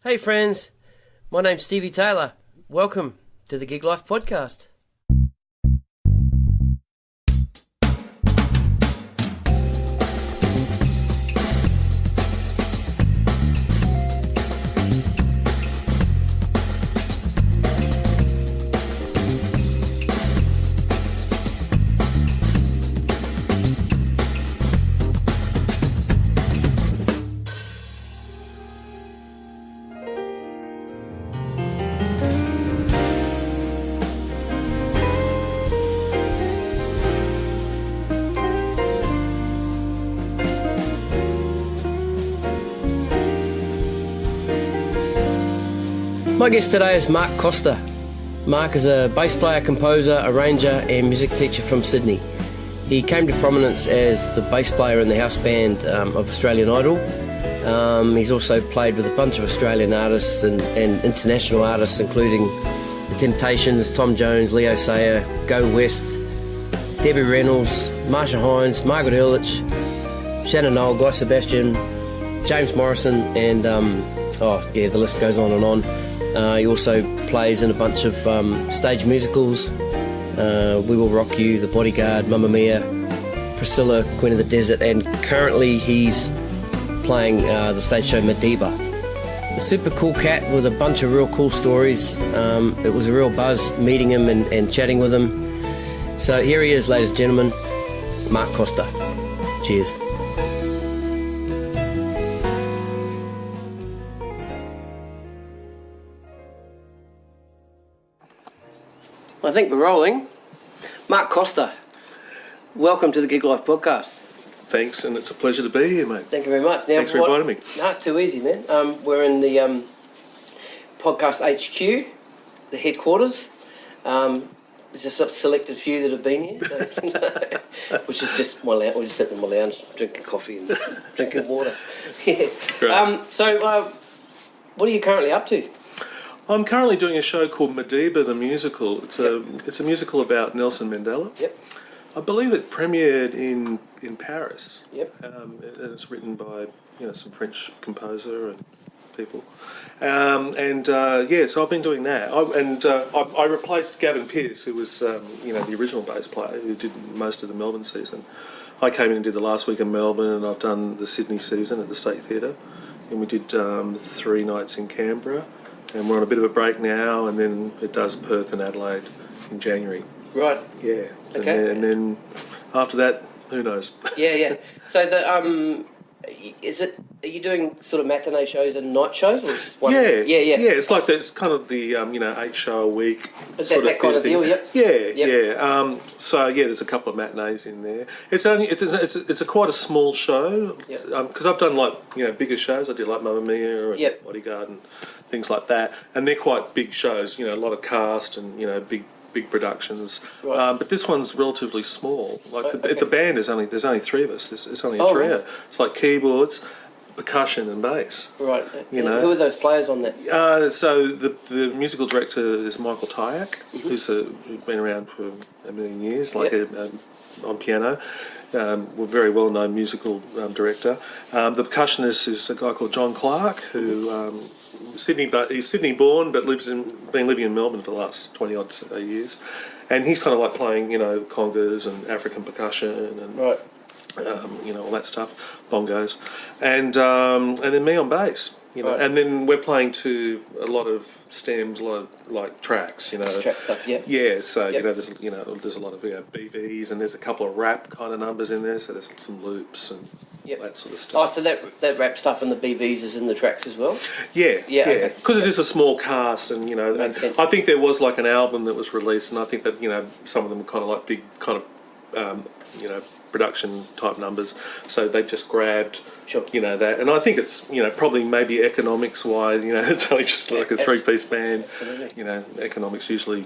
Hey friends, my name's Stevie Taylor. Welcome to the Gig Life Podcast. My guest today is Mark Costa. Mark is a bass player, composer, arranger and music teacher from Sydney. He came to prominence as the bass player in the house band of Australian Idol. He's also played with a bunch of Australian artists and international artists, including The Temptations, Tom Jones, Leo Sayer, Go West, Debbie Reynolds, Marcia Hines, Margaret Urlich, Shannon Noll, Sebastian, James Morrison, and the list goes on and on. He also plays in a bunch of stage musicals, We Will Rock You, The Bodyguard, Mamma Mia, Priscilla Queen of the Desert, and currently he's playing the stage show Madiba. A super cool cat with a bunch of real cool stories. It was a real buzz meeting him and chatting with him. So here he is, ladies and gentlemen, Mark Costa. Cheers. I think we're rolling. Mark Costa, welcome to the Gig Life Podcast. Thanks, and it's a pleasure to be here, mate. Thank you very much. Now, thanks for inviting me. No, too easy, man. We're in the podcast HQ, the headquarters. There's just a selected few that have been here, which is just my lounge. We're just sitting in my lounge, drinking coffee and drinking water. Yeah. Right. So, what are you currently up to? I'm currently doing a show called Madiba the Musical. It's a musical about Nelson Mandela. Yep. I believe it premiered in Paris. Yep. And it's written by some French composer and people. So I've been doing that. I replaced Gavin Pearce, who was the original bass player who did most of the Melbourne season. I came in and did the last week in Melbourne, and I've done the Sydney season at the State Theatre, and we did 3 nights in Canberra. And we're on a bit of a break now, and then it does Perth and Adelaide in January. Right. Yeah. Okay. And then after that, who knows? Yeah. So are you doing sort of matinee shows and night shows, or just one? Yeah. Yeah. It's like it's kind of the 8 show a week sort of kind of deal. Yep. Yeah. There's a couple of matinees in there. It's a quite a small show. Because I've done bigger shows. I did like Mamma Mia and Bodyguard and things like that, and they're quite big shows. A lot of cast and big productions. Right. But this one's relatively small. The band there's only 3 of us. It's only a trio. Right. It's like keyboards, percussion and bass. Right. Who are those players on that? So the musical director is Michael Tyack, who's been around for a million years, on piano. A very well-known musical director. The percussionist is a guy called John Clark, who he's Sydney born, but been living in Melbourne for the last 20 odd years, and he's kind of like playing congas and African percussion and right. All that stuff, bongos, and then me on bass, Right. and then we're playing to a lot of stems, a lot of tracks, Track stuff, yeah. Yeah, so Yep. there's a lot of BVs, and there's a couple of rap kind of numbers in there, so there's some loops and that sort of stuff. Oh, so that rap stuff and the BVs is in the tracks as well? Yeah. Okay. Because it is a small cast, and Makes sense. I think there was like an album that was released, and I think that some of them were kind of like big kind of production type numbers, so they just grabbed that, and I think it's probably maybe economics wise, it's only just like a 3-piece band. Absolutely. Economics usually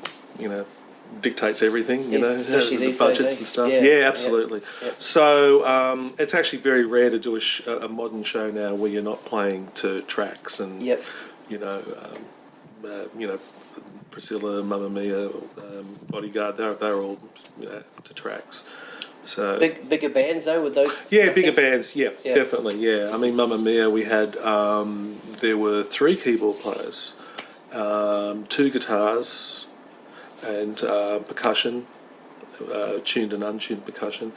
dictates everything, especially the these budgets days, and stuff. Yeah. Yeah, absolutely. Yeah. So it's actually very rare to do a modern show now where you're not playing to tracks and Priscilla, Mamma Mia, Bodyguard, they're all to tracks. So bigger bands though with those. yeah, bigger bands. Yeah. Definitely. Yeah, I mean, Mamma Mia, we had there were 3 keyboard players, 2 guitars, and percussion, tuned and untuned percussion,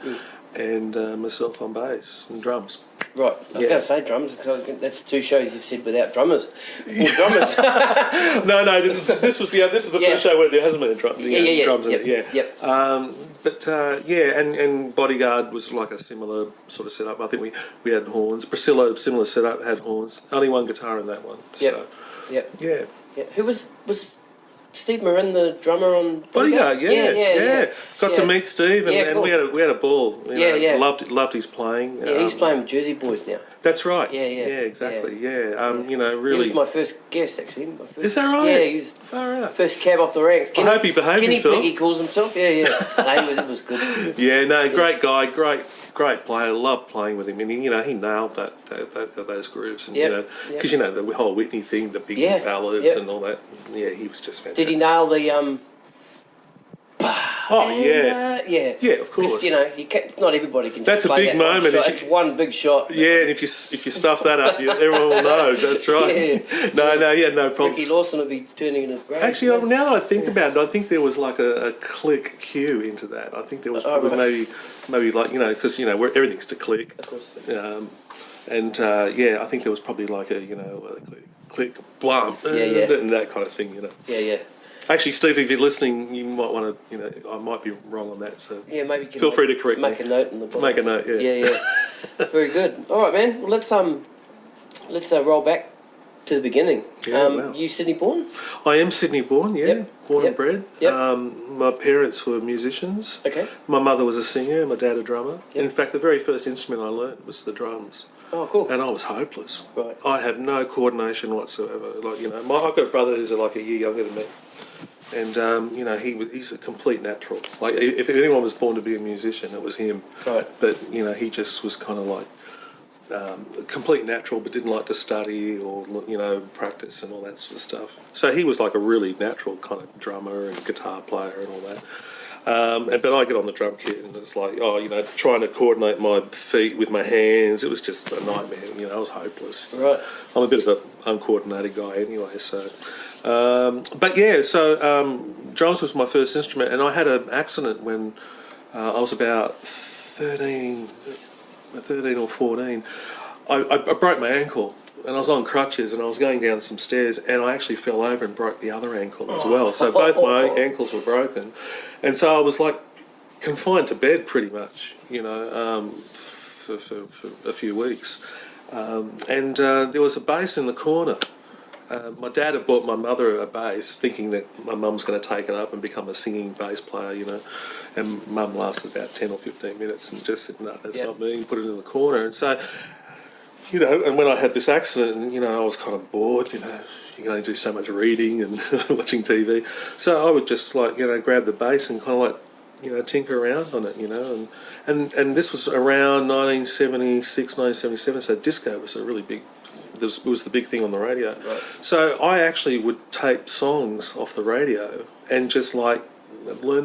and myself on bass and drums. Right, I was going to say drums, because that's 2 shows you've said without drummers. Or drummers. No, this is the first show where there hasn't been drums in it. Yep. And Bodyguard was like a similar sort of setup. I think we had horns. Priscilla, similar setup, had horns. Only 1 guitar in that one. So, Yep. yeah. Who was Steve Marin the drummer on Bodyguard? Yeah. Got to meet Steve, and cool. we had a ball. You know, Yeah. Loved his playing. Yeah, he's playing with Jersey Boys now. That's right. Yeah, exactly. Yeah. You know, He really. was my first guest, actually. Is that right? Yeah, he was Far out. first cab off the ranks. I hope he behaved himself. Kenny Piggy calls himself. Yeah. No, it was good. Yeah, no, great guy, great player. Loved playing with him, and he nailed those grooves, and because the whole Whitney thing, the big ballads and all that. Yeah, he was just fantastic. Did he nail the Oh yeah, yeah, of course. Not everybody can. That's just play a big that moment. It's one big shot. Yeah, and if you stuff that up, everyone will know. That's right. No problem. Ricky Lawson will be turning in his grave. Actually, now that I think about it, I think there was like a click cue into that. I think there was probably maybe like because where everything's to click. Of course. I think there was probably like a click, blump, and that kind of thing. Yeah. Actually, Steve, if you're listening, you might want to, I might be wrong on that. So maybe feel free to correct me. Make a note in the book. Make a note, Yeah. Very good. All right, man. Well, let's roll back to the beginning. You Sydney born? I am Sydney born. Yeah, born and bred. Yep. My parents were musicians. Okay. My mother was a singer. My dad a drummer. Yep. In fact, the very first instrument I learnt was the drums. Oh, cool. And I was hopeless. Right. I have no coordination whatsoever. Like I've got a brother who's like a year younger than me. And he's a complete natural. Like if anyone was born to be a musician, it was him. Right. But he just was kind of like a complete natural, but didn't like to study or practice and all that sort of stuff. So he was like a really natural kind of drummer and guitar player and all that. But I get on the drum kit and it's like trying to coordinate my feet with my hands. It was just a nightmare. I was hopeless. Right. I'm a bit of an uncoordinated guy anyway, so. Drums was my first instrument, and I had an accident when I was about 13 or 14. I broke my ankle, and I was on crutches, and I was going down some stairs, and I actually fell over and broke the other ankle as well. So both my ankles were broken, and so I was like confined to bed pretty much, for a few weeks. There was a bass in the corner. My dad had bought my mother a bass, thinking that my mum was going to take it up and become a singing bass player, And mum lasted about 10 or 15 minutes and just said, "No, that's not me," and put it in the corner. And so, and when I had this accident, I was kind of bored, you can only do so much reading and watching TV. So I would just grab the bass and kind of tinker around on it, and this was around 1976, 1977. So disco was a really big. This was the big thing on the radio. Right. So I actually would tape songs off the radio and just learn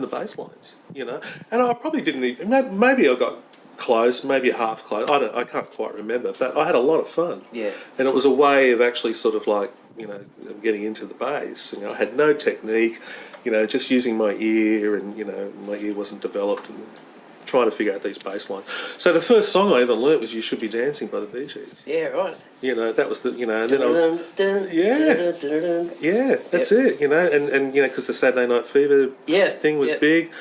the bass lines, And I probably didn't even, maybe I got close, maybe half close. I can't quite remember, but I had a lot of fun. Yeah. And it was a way of actually sort of getting into the bass. I had no technique, just using my ear, and my ear wasn't developed, and trying to figure out these bass lines. So the first song I ever learnt was "You Should Be Dancing" by the Bee Gees. Yeah, right. That was the, and then that's it, and because the Saturday Night Fever thing was big.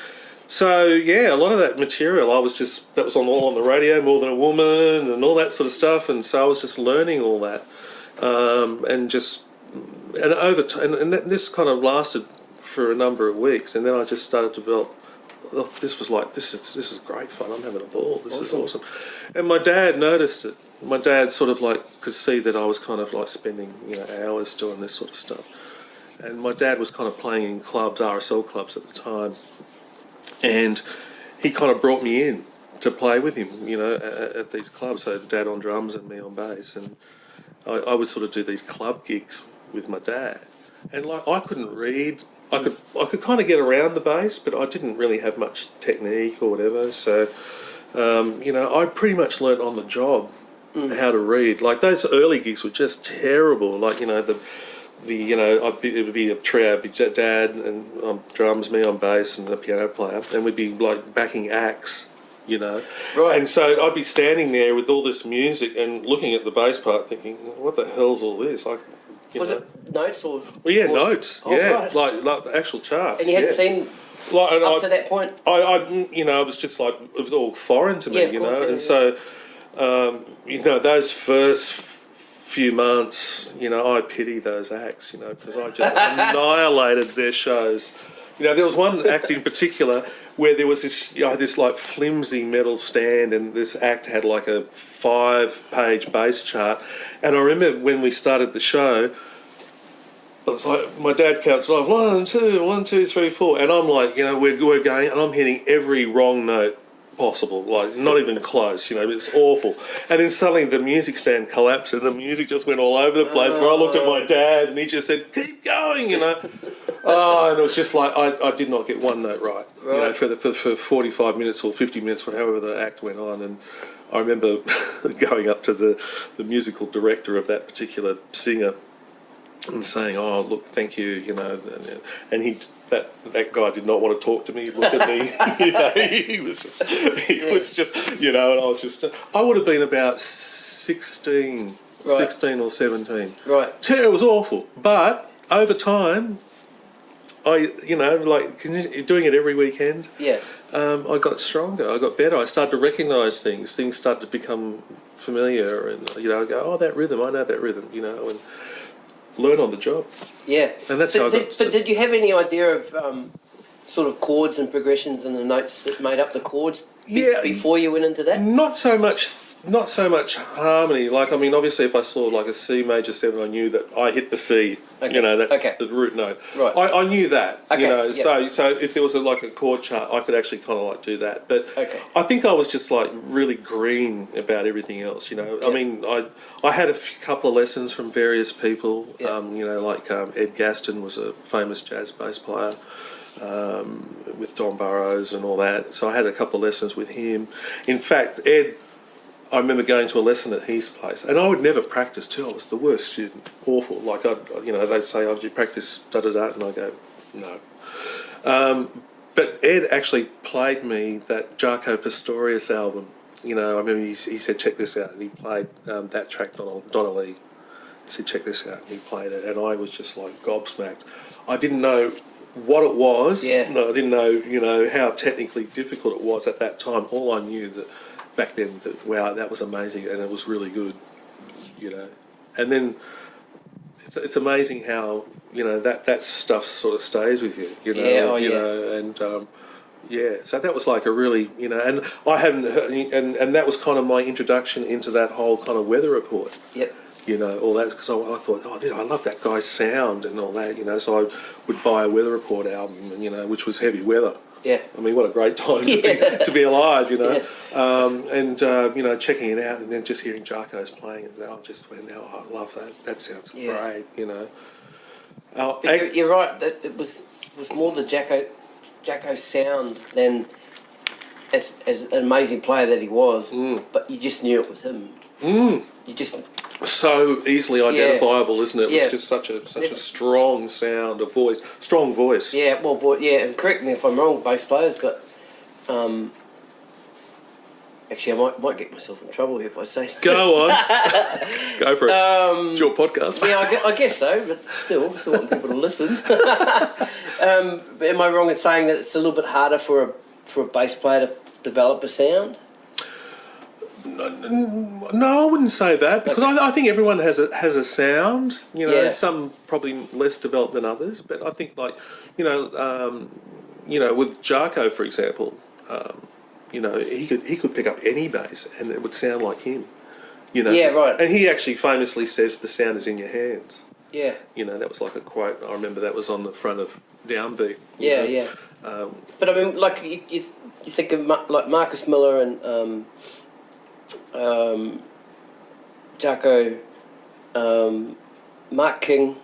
So a lot of that material that was all on the radio, More Than a Woman, and all that sort of stuff, and so I was just learning all that, this kind of lasted for a number of weeks, and then I just started to develop. This is great fun. I'm having a ball. This is awesome. And my dad noticed it. My dad sort of could see that I was kind of spending hours doing this sort of stuff. And my dad was kind of playing in clubs, RSL clubs at the time, and he kind of brought me in to play with him, at these clubs. So Dad on drums and me on bass, and I would sort of do these club gigs with my dad. And I couldn't read. I could kind of get around the bass, but I didn't really have much technique or whatever. So, I pretty much learnt on the job how to read. Like those early gigs were just terrible. Like it would be a trio, it'd be Dad and drums, me on bass, and the piano player, and we'd be like backing acts. Right. And so I'd be standing there with all this music and looking at the bass part, thinking, "What the hell's all this?" Was it notes or? Well, yeah, notes. Oh, yeah, right. like actual charts. And you hadn't seen up to that point. It was just like it was all foreign to me, and so, those first few months, I pity those acts, because I just annihilated their shows. There was one act in particular where there was this like flimsy metal stand, and this act had like a 5-page bass chart. And I remember when we started the show, it was like my dad counts like 1, 2, 1, 2, 3, 4, and I'm like, we're going, and I'm hitting every wrong note possible, like not even close, it's awful. And then suddenly the music stand collapsed and the music just went all over the place. Where I looked at my dad and he just said, "Keep going," and it was just like I did not get one note right. For 45 minutes or 50 minutes, or however the act went on. And I remember going up to the musical director of that particular singer and saying, "Oh, look, thank you," and that guy did not want to talk to me. He looked at me, he was just, and I would have been about 16 or 17. Right. It was awful, but over time, doing it every weekend. Yeah. I got stronger. I got better. I started to recognise things. Things started to become familiar, and I go, "Oh, that rhythm. I know that rhythm," and learn on the job. Yeah. And that's how I got. But did you have any idea of sort of chords and progressions and the notes that made up the chords before you went into that? Not so much harmony. Obviously, if I saw like a C major 7, I knew that I hit the C. Okay. That's the root note. Right. I knew that. Okay. So if there was a chord chart, I could actually kind of like do that. But okay. I think I was just like really green about everything else. Yeah. I had a couple of lessons from various people. Yeah. Ed Gaston was a famous jazz bass player. With Don Burrows and all that. So I had a couple of lessons with him. In fact, Ed, I remember going to a lesson at his place, and I would never practice too. I was the worst student, awful. They'd say, "Oh, did you practice da-da-da?" And I go, "No." But Ed actually played me that Jaco Pastorius album. I remember he said, "Check this out," and he played that track, Donna Lee. He said, "Check this out," and he played it, and I was just like gobsmacked. I didn't know what it was. Yeah. No, I didn't know, how technically difficult it was at that time. All I knew that back then, wow, that was amazing, and it was really good, And then it's amazing how that stuff sort of stays with you, So that was like a really, and I hadn't heard, and that was kind of my introduction into that whole kind of weather report. Yep. All that, because I thought, I love that guy's sound and all that, so I would buy a weather report album, which was heavy weather. Yeah. I mean, what a great time to be alive, Yeah. Checking it out and then just hearing Jaco's playing it. I love that. That sounds great, You're right. It was more the Jaco sound than as an amazing player that he was, but you just knew it was him. Mm. You just so easily identifiable, isn't it? It was just such a strong sound, strong voice. Yeah, and correct me if I'm wrong, bass players, but actually I might get myself in trouble here if I say Go on, go for it. It's your podcast. Yeah, I guess so, but still want people to listen. Am I wrong in saying that it's a little bit harder for a bass player to develop a sound? No, I wouldn't say that, because I think everyone has a sound. Some probably less developed than others, but I think with Jaco, for example, he could pick up any bass and it would sound like him. Yeah, right. And he actually famously says the sound is in your hands. Yeah. That was like a quote. I remember that was on the front of Downbeat. Yeah. But I mean, like you think of like Marcus Miller and. Jaco, Mark King,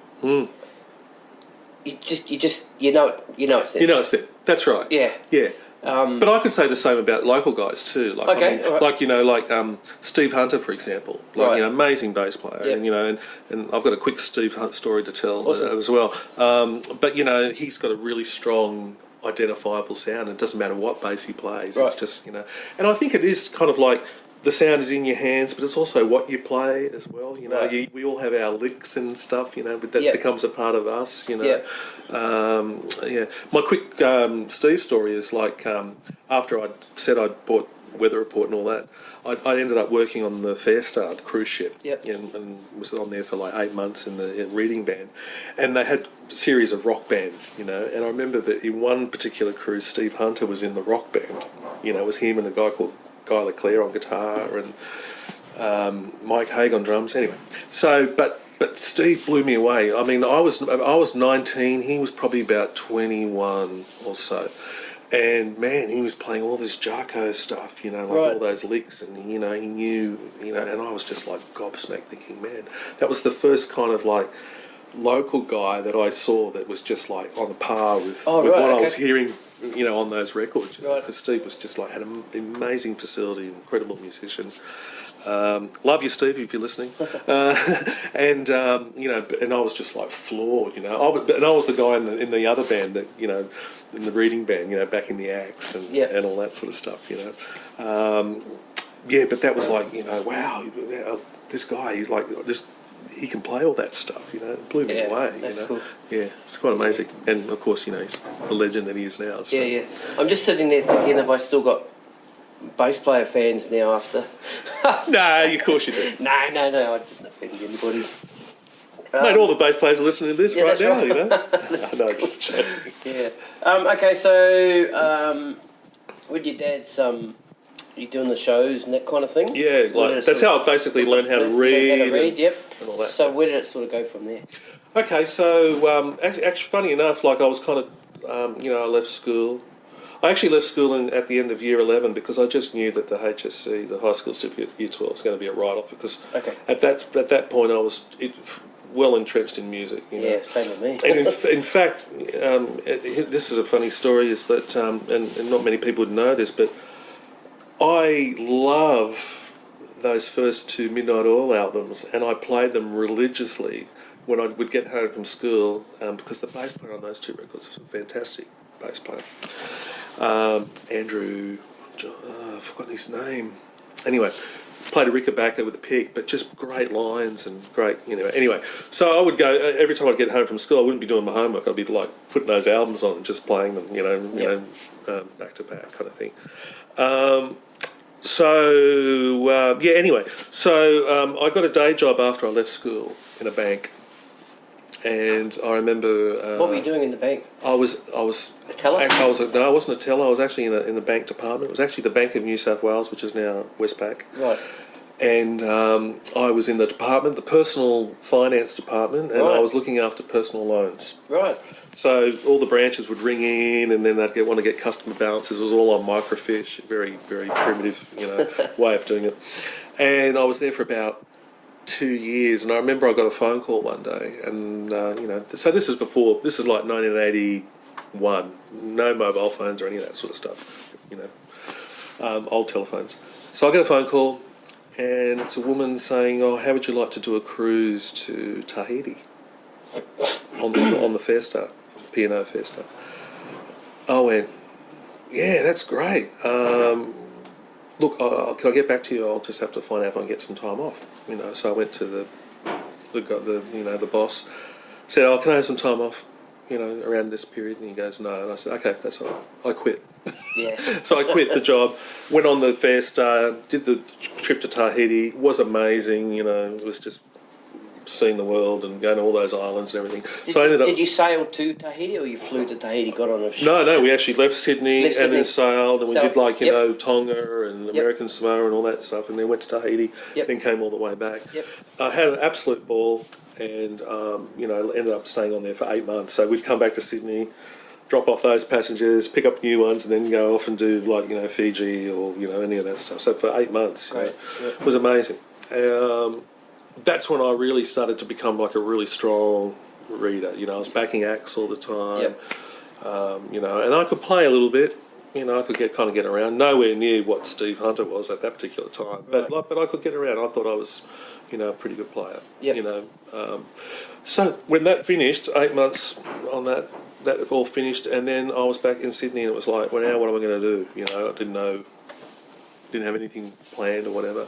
you know it's there. You know it's there. That's right. Yeah. Yeah. But I could say the same about local guys too. Like, Okay, all right. like Steve Hunter, for example. Like, Right. amazing bass player. Yep. And I've got a quick Steve Hunt story to tell Awesome. as well. But, he's got a really strong, identifiable sound. It doesn't matter what bass he plays. Right. It's just, And I think it is kind of like the sound is in your hands, but it's also what you play as well. Right. We all have our licks and stuff, but that Yep. becomes a part of us, Yep. My quick Steve story is like after I'd said I'd bought Weather Report and all that, I ended up working on the Fair Star, the cruise ship, Yep. and was on there for like 8 months in the reading band, and they had a series of rock bands, and I remember that in one particular cruise, Steve Hunter was in the rock band, it was him and a guy called Guy Leclerc on guitar and Mike Haig on drums. Anyway, so but Steve blew me away. I mean, I was 19. He was probably about 21 or so, and man, he was playing all this Jarko stuff. Like Right. all those licks, and he knew. And I was just like gobsmacked, thinking, man, that was the first kind of like local guy that I saw that was just like on the par with Oh, what right, I okay. was hearing. On those records, Right. because Steve was just like had an amazing facility, incredible musician. Love you, Steve, if you're listening. And I was just like floored, and I was the guy in the other band that in the reading band, back in the Axe and Yeah. and all that sort of stuff, but that was like wow, this guy, he's like this. He can play all that stuff, It blew me Yeah, away, that's cool. Yeah, it's quite amazing. And of course, he's the legend that he is now. So. Yeah. I'm just sitting there thinking, have I still got bass player fans now after? No, of course you do. No, I didn't offend anybody. Mate, all the bass players are listening to this Yeah, right that's now, right. No, just joking. Yeah. Okay, so with your dad's, you doing the shows and that kind of thing? Yeah, Where did like, it that's sort how I basically learned how to of- read. How to read, and, yep. and all that. So where did it sort of go from there? Okay, so actually, funny enough, like I was kind of, I left school. I actually left school at the end of year 11 because I just knew that the HSC, the High School Certificate Year 12, was going to be a write-off because Okay. at that point I was well entrenched in music. Yeah, same with me. And in fact, this is a funny story, is that, and not many people would know this, but I love those first two Midnight Oil albums, and I played them religiously when I would get home from school, because the bass player on those two records was a fantastic bass player. Andrew, I've forgotten his name. Anyway, played a Rickenbacker with a pick, but just great lines and great, Anyway, so I would go, every time I'd get home from school, I wouldn't be doing my homework. I'd be like putting those albums on and just playing them, back to back kind of thing. Anyway, so I got a day job after I left school in a bank, and I remember. What were you doing in the bank? I was. A teller? No, I wasn't a teller. I was actually in the bank department. It was actually the Bank of New South Wales, which is now Westpac. Right. And I was in the department, the personal finance department, and Right. I was looking after personal loans. Right. So all the branches would ring in, and then they'd want to get customer balances. It was all on microfiche, very, very primitive, way of doing it. And I was there for about 2 years, and I remember I got a phone call one day, and so this is like 1981, no mobile phones or any of that sort of stuff, old telephones. So I get a phone call, and it's a woman saying, "Oh, how would you like to do a cruise to Tahiti on the Fair Star, P&O Fair Star?" I went, "Yeah, that's great. Look, can I get back to you? I'll just have to find out if I can get some time off." So I went to the boss, said, "Oh, can I have some time off, around this period?" And he goes, "No." And I said, "Okay, that's all right. I quit." Yeah. So I quit the job, went on the Fair Star, did the trip to Tahiti. It was amazing, it was just seeing the world and going to all those islands and everything. Did you sail to Tahiti, or you flew to Tahiti, got on a ship? No, we actually left Sydney and then sailed, and we did Tonga and American Samoa and all that stuff, and then went to Tahiti, then came all the way back. Yep. I had an absolute ball, and ended up staying on there for 8 months. So we'd come back to Sydney, drop off those passengers, pick up new ones, and then go off and do Fiji or any of that stuff. So for 8 months, it was amazing. That's when I really started to become like a really strong reader. You know, I was backing acts all the time. Yep. You know, and I could play a little bit. You know, I could get around. Nowhere near what Steve Hunter was at that particular time, but I could get around. I thought I was, you know, a pretty good player. Yep. You know, so when that finished, 8 months on that all finished, and then I was back in Sydney, and it was like, well, now what am I going to do? You know, I didn't have anything planned or whatever.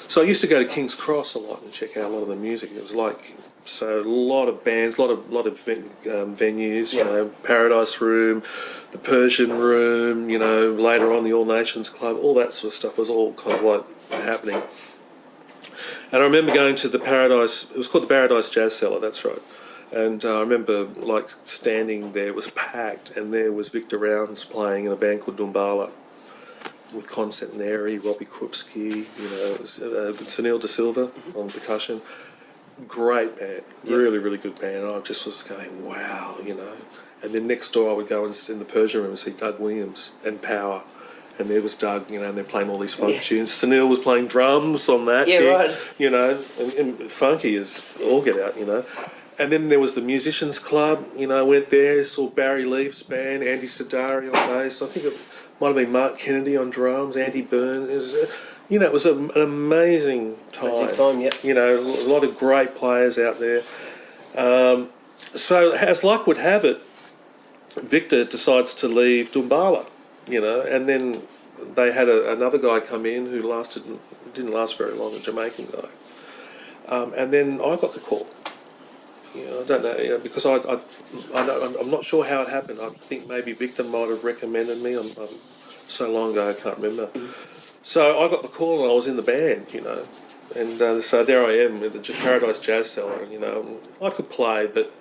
So I used to go to King's Cross a lot and check out a lot of the music. It was like, so a lot of bands, a lot of venues, you know, Paradise Room, the Persian Room, you know, later on the All Nations Club, all that sort of stuff was all kind of like happening. And I remember going to the Paradise, it was called the Paradise Jazz Cellar, that's right. And I remember like standing there, it was packed, and there was Victor Rounds playing in a band called Dumbala, with Constantinieri, Robbie Krupski, you know, it was, Sunil De Silva on percussion. Great band, really, really good band. I just was going, wow, you know. And then next door I would go in the Persian room and see Doug Williams and Power. And there was Doug, you know, and they're playing all these funk tunes. Sunil was playing drums on that gig, right. you know, and funky as all get out, you know. And then there was the Musicians Club, you know, I went there, saw Barry Leaf's band, Andy Sidari on bass. I think it might have been Mark Kennedy on drums, Andy Byrne. It was, you know, it was an amazing time. Amazing time, yep. You know, a lot of great players out there. So as luck would have it, Victor decides to leave Dumbala, you know, and then they had another guy come in who didn't last very long, a Jamaican guy. And then I got the call. You know, I don't know, you know, because I'm not sure how it happened. I think maybe Victor might have recommended me. I'm so long ago, I can't remember. So I got the call and I was in the band, you know. And so there I am at the Paradise Jazz Cellar. You know, I could play, but,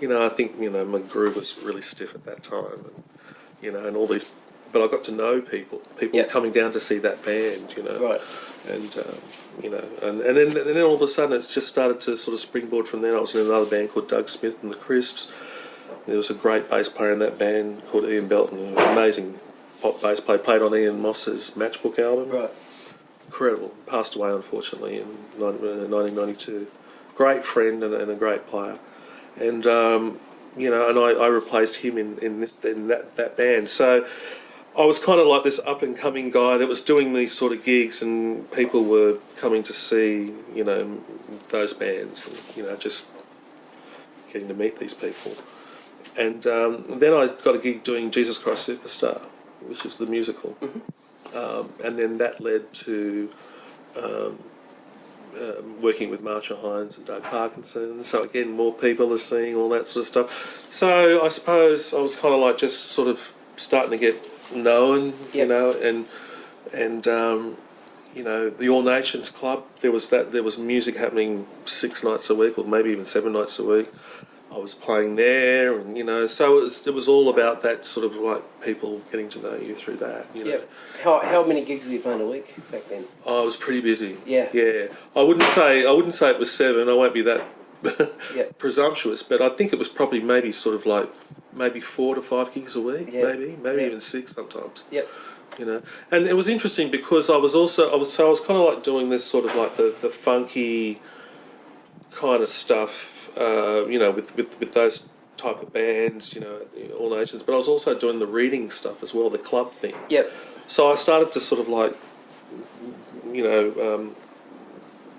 you know, I think, you know, my groove was really stiff at that time. And, you know, and all these... But I got to know people coming down to see that band, you know. Right. And, you know, and then all of a sudden it's just started to sort of springboard from there. I was in another band called Doug Smith and the Crisps. There was a great bass player in that band called Ian Belton, an amazing pop bass player, played on Ian Moss's Matchbook album. Right. Incredible. Passed away, unfortunately, in 1992. Great friend and a great player. And, you know, and I replaced him in that band. So I was kind of like this up-and-coming guy that was doing these sort of gigs, and people were coming to see, you know, those bands, and, you know, just getting to meet these people. And then I got a gig doing Jesus Christ Superstar, which is the musical. And then that led to working with Marcia Hines and Doug Parkinson. So again, more people are seeing all that sort of stuff. So I suppose I was kind of like just sort of starting to get known, you know, and you know, the All Nations Club, there was music happening 6 nights a week, or maybe even 7 nights a week. I was playing there, and, you know, so it was all about that sort of like people getting to know you through that, you know. How many gigs were you playing a week back then? I was pretty busy. Yeah. I wouldn't say it was 7. I won't be that presumptuous, but I think it was probably maybe sort of like maybe 4 to 5 gigs a week, maybe even 6 sometimes. You know, and it was interesting because I was kind of like doing this sort of like the funky kind of stuff, you know, with those type of bands, you know, All Nations, but I was also doing the reading stuff as well, the club thing. So I started to sort of like, you know,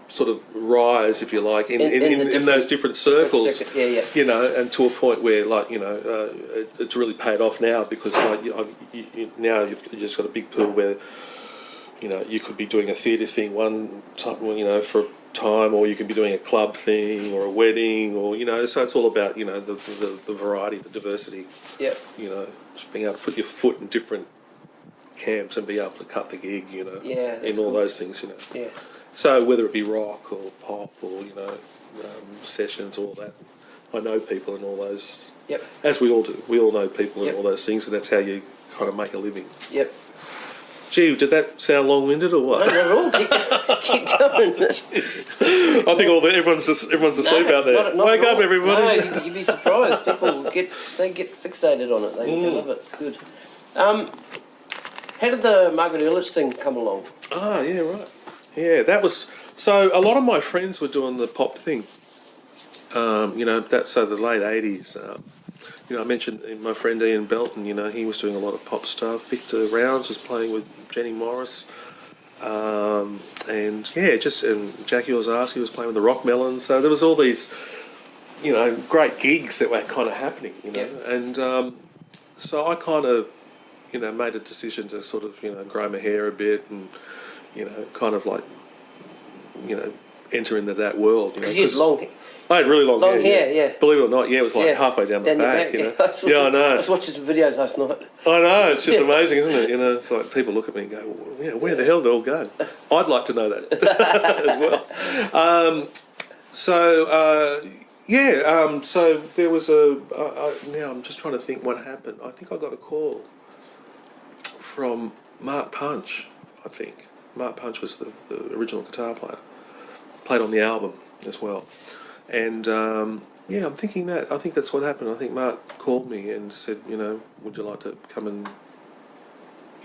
sort of rise, if you like, in those different circles, you know, and to a point where, like, you know, it's really paid off now, because like now you've just got a big pool where, you know, you could be doing a theatre thing one time, you know, for a time, or you could be doing a club thing or a wedding, or, you know, so it's all about, you know, the variety, the diversity. You know, just being able to put your foot in different camps and be able to cut the gig, you know, in all those things, you know. So whether it be rock or pop or, you know, sessions, all that, I know people in all those. As we all do. We all know people in all those things, and that's how you kind of make a living. Gee, did that sound long-winded or what? No, not at all. Keep going. I think everyone's asleep out there. Wake up, everybody. No, you'd be surprised. People get fixated on it. They love it. It's good. How did the Margaret Urlich thing come along? Ah, yeah, right. Yeah, that was... So a lot of my friends were doing the pop thing. So the late 80s. I mentioned my friend Ian Belton. He was doing a lot of pop stuff. Victor Rounds was playing with Jenny Morris, and Jackie Ozarski was playing with the Rock Melons. So there was all these, great gigs that were kind of happening. And so I kind of, made a decision to sort of, grow my hair a bit and, kind of like, enter into that world. Because you had long hair. I had really long hair. Yeah. Believe it or not, it was like halfway down the back. I know. I was watching some videos last night. I know, it's just amazing, isn't it? It's like people look at me and go, where the hell did it all go? I'd like to know that as well. So there was now I'm just trying to think what happened. I think I got a call from Mark Punch, I think. Mark Punch was the original guitar player. Played on the album as well. And, I'm thinking that. I think that's what happened. I think Mark called me and said, would you like to come and,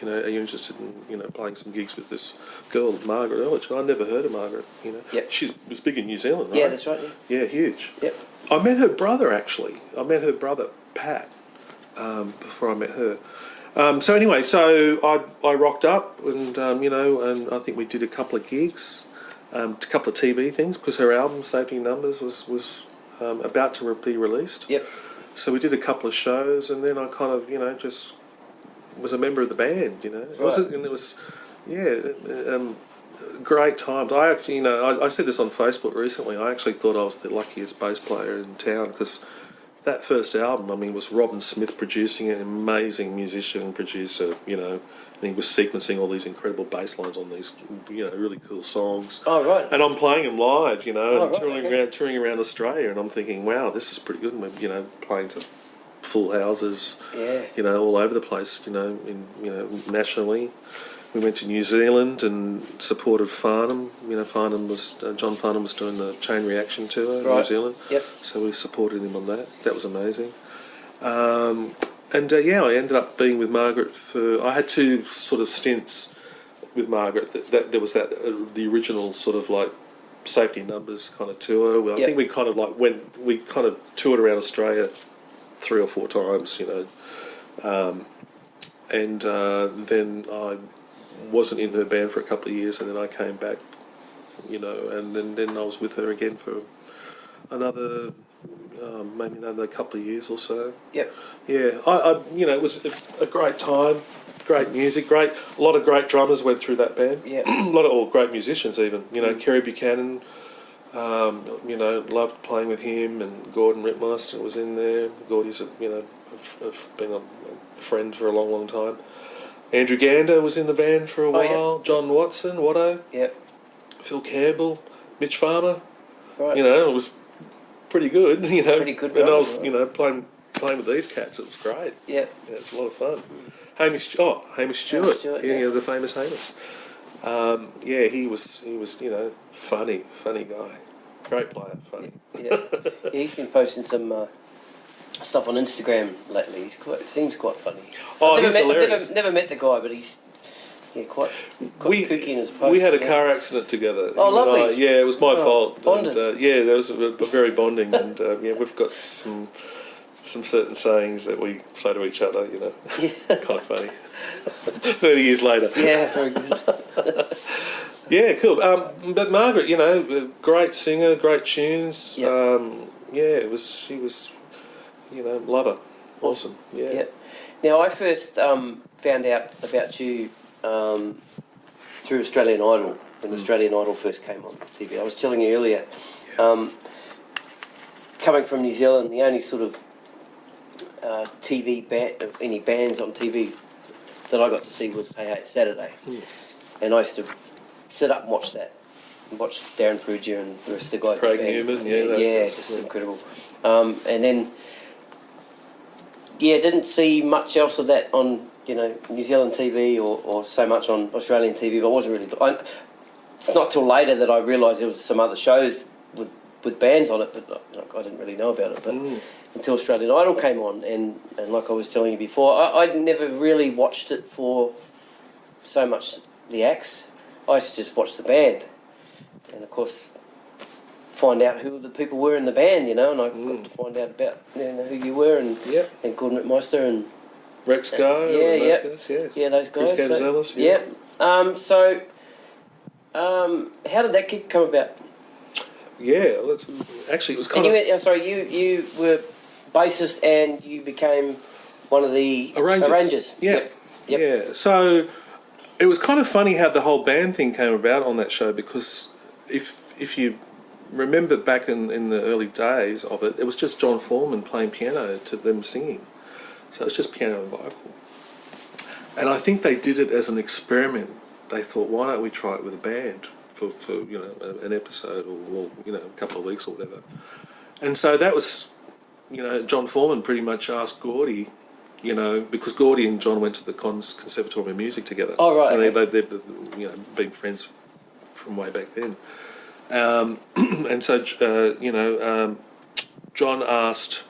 are you interested in, playing some gigs with this girl, Margaret Urlich? And I'd never heard of Margaret, Yep. She was big in New Zealand, right? Yeah, that's right, Yeah, huge. Yep. I met her brother, actually. I met her brother, Pat, before I met her. So anyway, I rocked up and, and I think we did a couple of gigs. A couple of TV things because her album Safety Numbers was about to be released. Yep. So we did a couple of shows, and then I kind of just was a member of the band. It was great times. I actually I said this on Facebook recently. I actually thought I was the luckiest bass player in town because that first album, was Robin Smith producing it, an amazing musician, producer, and he was sequencing all these incredible bass lines on these, really cool songs. Oh, right. And I'm playing them live, and right, touring around Australia, and I'm thinking, wow, this is pretty good. And we're, playing to full houses, all over the place, nationally. We went to New Zealand and supported Farnham. John Farnham was doing the Chain Reaction tour in New Zealand. Yep. So we supported him on that. That was amazing. I ended up being with Margaret I had two sort of stints with Margaret. That there was the original sort of like Safety Numbers kind of tour. I think we kind of toured around Australia 3 or 4 times, then I wasn't in her band for a couple of years, and then I came back, and then I was with her again for maybe another couple of years or so. Yep. Yeah, it was a great time, great music, a lot of great drummers went through that band. Yeah. A lot of great musicians even. Kerry Buchanan, loved playing with him, and Gordon Rittmeister was in there. Gordy's been a friend for a long, long time. Andrew Gander was in the band for a while. Yeah. John Watto. Yep. Phil Campbell, Mitch Farmer. Right. It was pretty good. Pretty good. And I was, playing with these cats. It was great. Yeah. It's a lot of fun. Hamish Stewart. Yeah, the famous Hamish. He was, funny guy. Great player, funny. Yeah. He's been posting some stuff on Instagram lately. Seems quite funny. Oh, he's hilarious. I've never met the guy, but he's quite kooky in his posts. We had a car accident together. Oh, lovely. It was my fault. Bonded. And, there was a very bonding, and we've got some certain sayings that we say to each other. Yes. Kind of funny. 30 years later. Yeah, very good. Yeah, cool. But Margaret, great singer, great tunes. Yep. She was, love her. Awesome. Yeah. Yep. Now, I first found out about you through Australian Idol, when Australian Idol first came on TV. I was telling you earlier, coming from New Zealand, the only sort of TV band, any bands on TV that I got to see was Hey Hey Saturday. And I used to sit up and watch that. And watch Darren Frugia and the rest of the guys. Craig Newman, just incredible. And then, didn't see much else of that on, New Zealand TV or so much on Australian TV, but I wasn't really... it's not till later that I realised there was some other shows with bands on it, but I didn't really know about it. But until Australian Idol came on, and like I was telling you before, I'd never really watched it for so much the acts. I used to just watch the band. And of course, find out who the people were in the band, and I got to find out about who you were and Gordon McMeister and Rex Go, those guys, those guys. Chris Gazalis, How did that gig come about? Yeah, well, actually it was kind of... You were bassist and you became one of the arrangers. Yeah. Yeah, so it was kind of funny how the whole band thing came about on that show, because if you remember back in the early days of it, it was just John Foreman playing piano to them singing. So it's just piano and vocal. And I think they did it as an experiment. They thought, why don't we try it with a band for an episode or a couple of weeks or whatever. And so that was, John Foreman pretty much asked Gordy, because Gordy and John went to the Conservatorium of Music together. Oh, right. And they've been friends from way back then. And so, John asked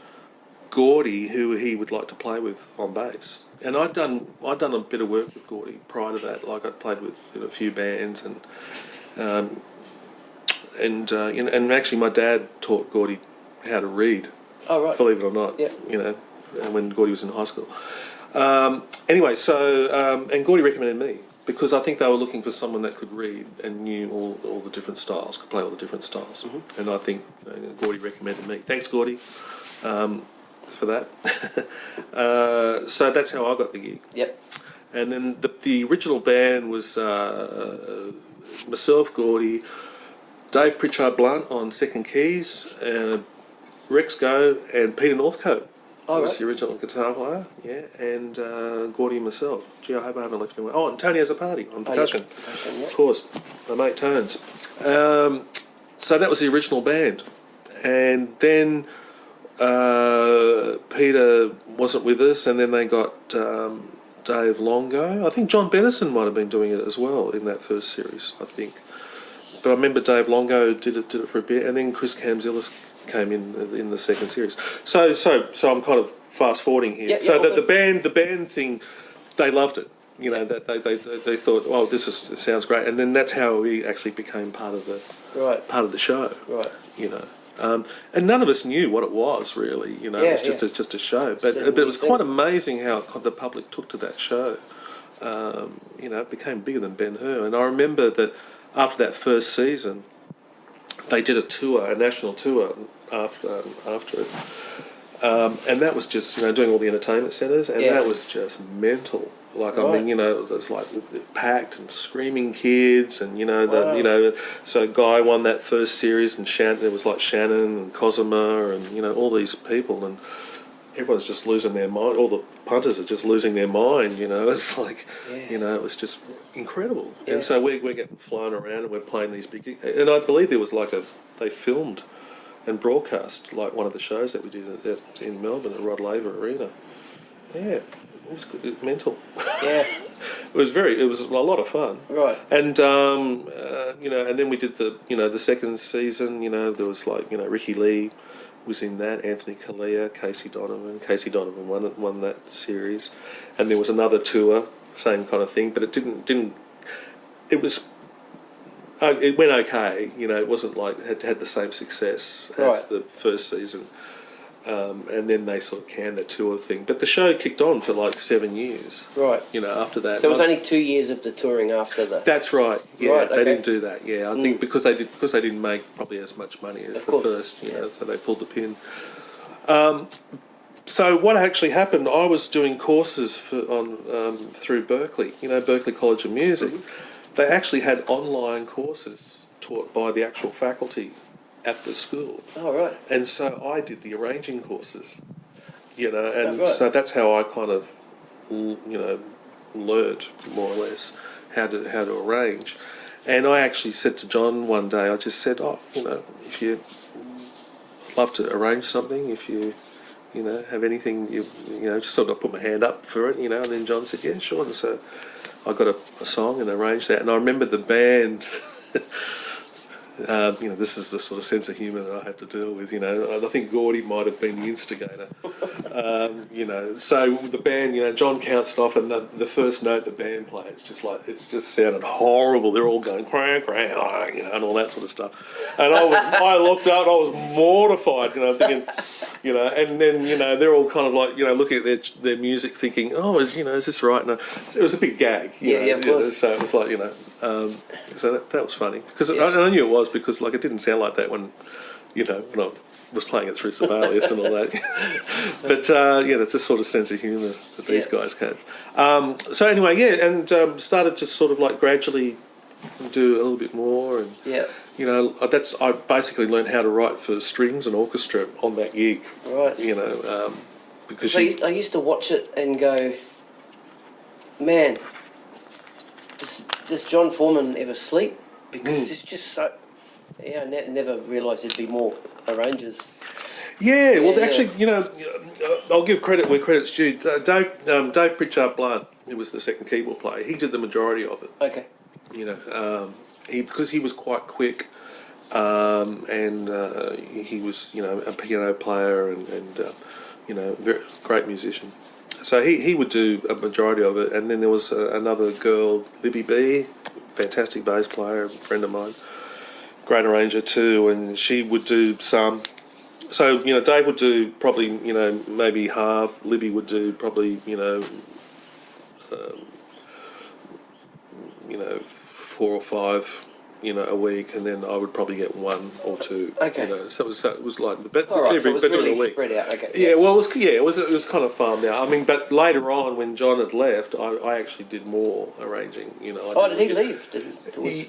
Gordy who he would like to play with on bass. And I'd done a bit of work with Gordy prior to that. Like I'd played with a few bands, and actually my dad taught Gordy how to read. Oh, right. Believe it or not. Yeah. When Gordy was in high school. Anyway, so and Gordy recommended me, because I think they were looking for someone that could read and knew all the different styles, could play all the different styles. Mm-hmm. And I think Gordy recommended me. Thanks, Gordy, for that. So that's how I got the gig. Yep. And then the original band was myself, Gordy, Dave Pritchard Blunt on second keys, Rex Go, and Peter Northcote. Oh, was the original guitar player, and Gordy and myself. Gee, I hope I haven't left anyone. Oh, and Tony Azzopardi on percussion. Of course, my mate Tones. So that was the original band. And then Peter wasn't with us, and then they got Dave Longo. I think John Bennison might have been doing it as well in that first series, I think. But I remember Dave Longo did it for a bit, and then Chris Kamzillis came in the second series. So I'm kind of fast forwarding here. The band thing, they loved it. That they thought, oh, this sounds great, and then that's how we actually became part of the show. Right. And none of us knew what it was really. It was just a show. But it was quite amazing how the public took to that show. It became bigger than Ben-Hur, and I remember that after that first season, they did a national tour after it, and that was just doing all the entertainment centres, and that was just mental. Like I mean, it was like packed and screaming kids, and so Guy won that first series, and there was like Shannon and Cosima, and all these people, and everyone's just losing their mind. All the punters are just losing their mind. It's like, it was just incredible. Yeah. And so we're getting flown around, and we're playing these big. And I believe there was they filmed and broadcast like one of the shows that we did in Melbourne at Rod Laver Arena. Yeah, it was mental. Yeah, it was a lot of fun. Right. And and then we did the second season. There was Ricky Lee was in that, Anthony Kalia, Casey Donovan. Casey Donovan won that series, and there was another tour, same kind of thing, but it didn't. It was. It went okay, it wasn't like it had the same success as the first season, and then they sort of canned the tour thing. But the show kicked on for like 7 years. Right. After that. So it was only 2 years of the touring after that. That's right. Yeah, right, they didn't do that. Yeah, I think because they didn't make probably as much money as the first. So they pulled the pin. So what actually happened? I was doing courses through Berkeley. Berkeley College of Music. Mm-hmm. They actually had online courses taught by the actual faculty at the school. Oh, right. And so I did the arranging courses, so that's how I kind of, learned more or less how to arrange. And I actually said to John one day, I just said, if you love to arrange something, if you, have anything, just sort of put my hand up for it, and then John said, yeah, sure. And so I got a song and arranged that, and I remember the band this is the sort of sense of humour that I have to deal with. I think Gordy might have been the instigator. So the band, John counts it off, and the first note the band plays, it's just sounded horrible. They're all going crank, crank, and all that sort of stuff. And I looked out, and I was mortified, thinking, and then they're all kind of like, looking at their music, thinking, oh, is this right? And it was a big gag. Of course. So it was like, so that was funny because I knew it was because like it didn't sound like that when I was playing it through Sibelius and all that. But that's a sort of sense of humour that these guys have. So anyway, and started to sort of like gradually do a little bit more, and I basically learned how to write for strings and orchestra on that gig. Right. Because I used to watch it and go, man, does John Foreman ever sleep? Because it's just so... I never realised there'd be more arrangers. Yeah, well, actually, I'll give credit where credit's due. Dave Pritchard Blunt, who was the second keyboard player, he did the majority of it. Okay. Because he was quite quick, and he was, a piano player and very great musician. So he would do a majority of it, and then there was another girl, Libby B, fantastic bass player, a friend of mine, great arranger too, and she would do some. So, Dave would do probably, maybe half, Libby would do probably, 4 or 5, a week, and then I would probably get 1 or 2. Okay. So it was like the best Right, every so it was bit really of the week. spread out. Okay. Yeah, well, it was kind of farmed out. I mean, but later on, when John had left, I actually did more arranging. Did he leave?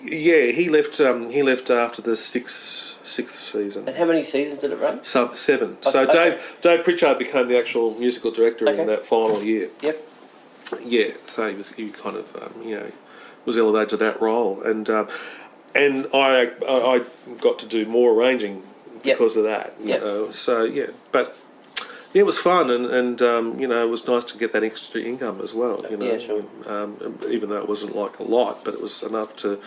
Yeah, he left. He left after the sixth season. And how many seasons did it run? 7. Oh, So okay. Dave Pritchard became the actual musical director in that final year. Yep. Yeah, so he kind of was elevated to that role, and I got to do more arranging because of that. So but it was fun, and it was nice to get that extra income as well. Yeah, sure. Even though it wasn't like a lot, but it was enough to.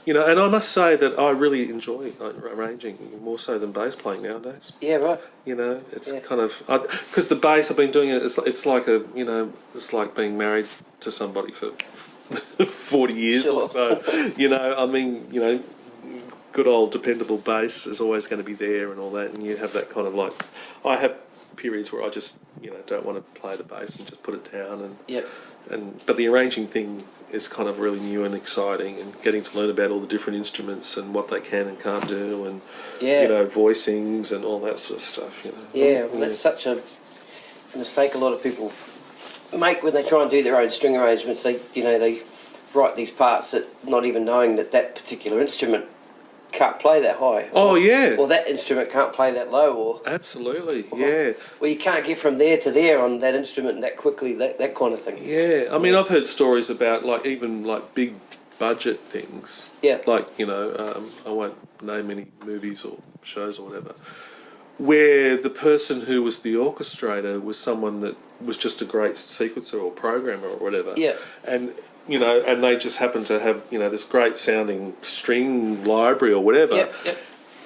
And I must say that I really enjoy arranging more so than bass playing nowadays. Yeah, right. It's kind of because the bass I've been doing it. It's like it's like being married to somebody for 40 years or so. Good old dependable bass is always going to be there and all that, and you have that kind of like. I have periods where I just don't want to play the bass and just put it down but the arranging thing is kind of really new and exciting, and getting to learn about all the different instruments and what they can and can't do, and voicings and all that sort of stuff. That's such a mistake a lot of people make when they try and do their own string arrangements. They write these parts that not even knowing that particular instrument can't play that high. Or that instrument can't play that low. Or absolutely, Well, you can't get from there to there on that instrument that quickly. That kind of thing. Yeah, I mean, I've heard stories about even big budget things. Yeah. Like I won't name any movies or shows or whatever, where the person who was the orchestrator was someone that was just a great sequencer or programmer or whatever. Yeah. And they just happen to have this great sounding string library or whatever. Yep.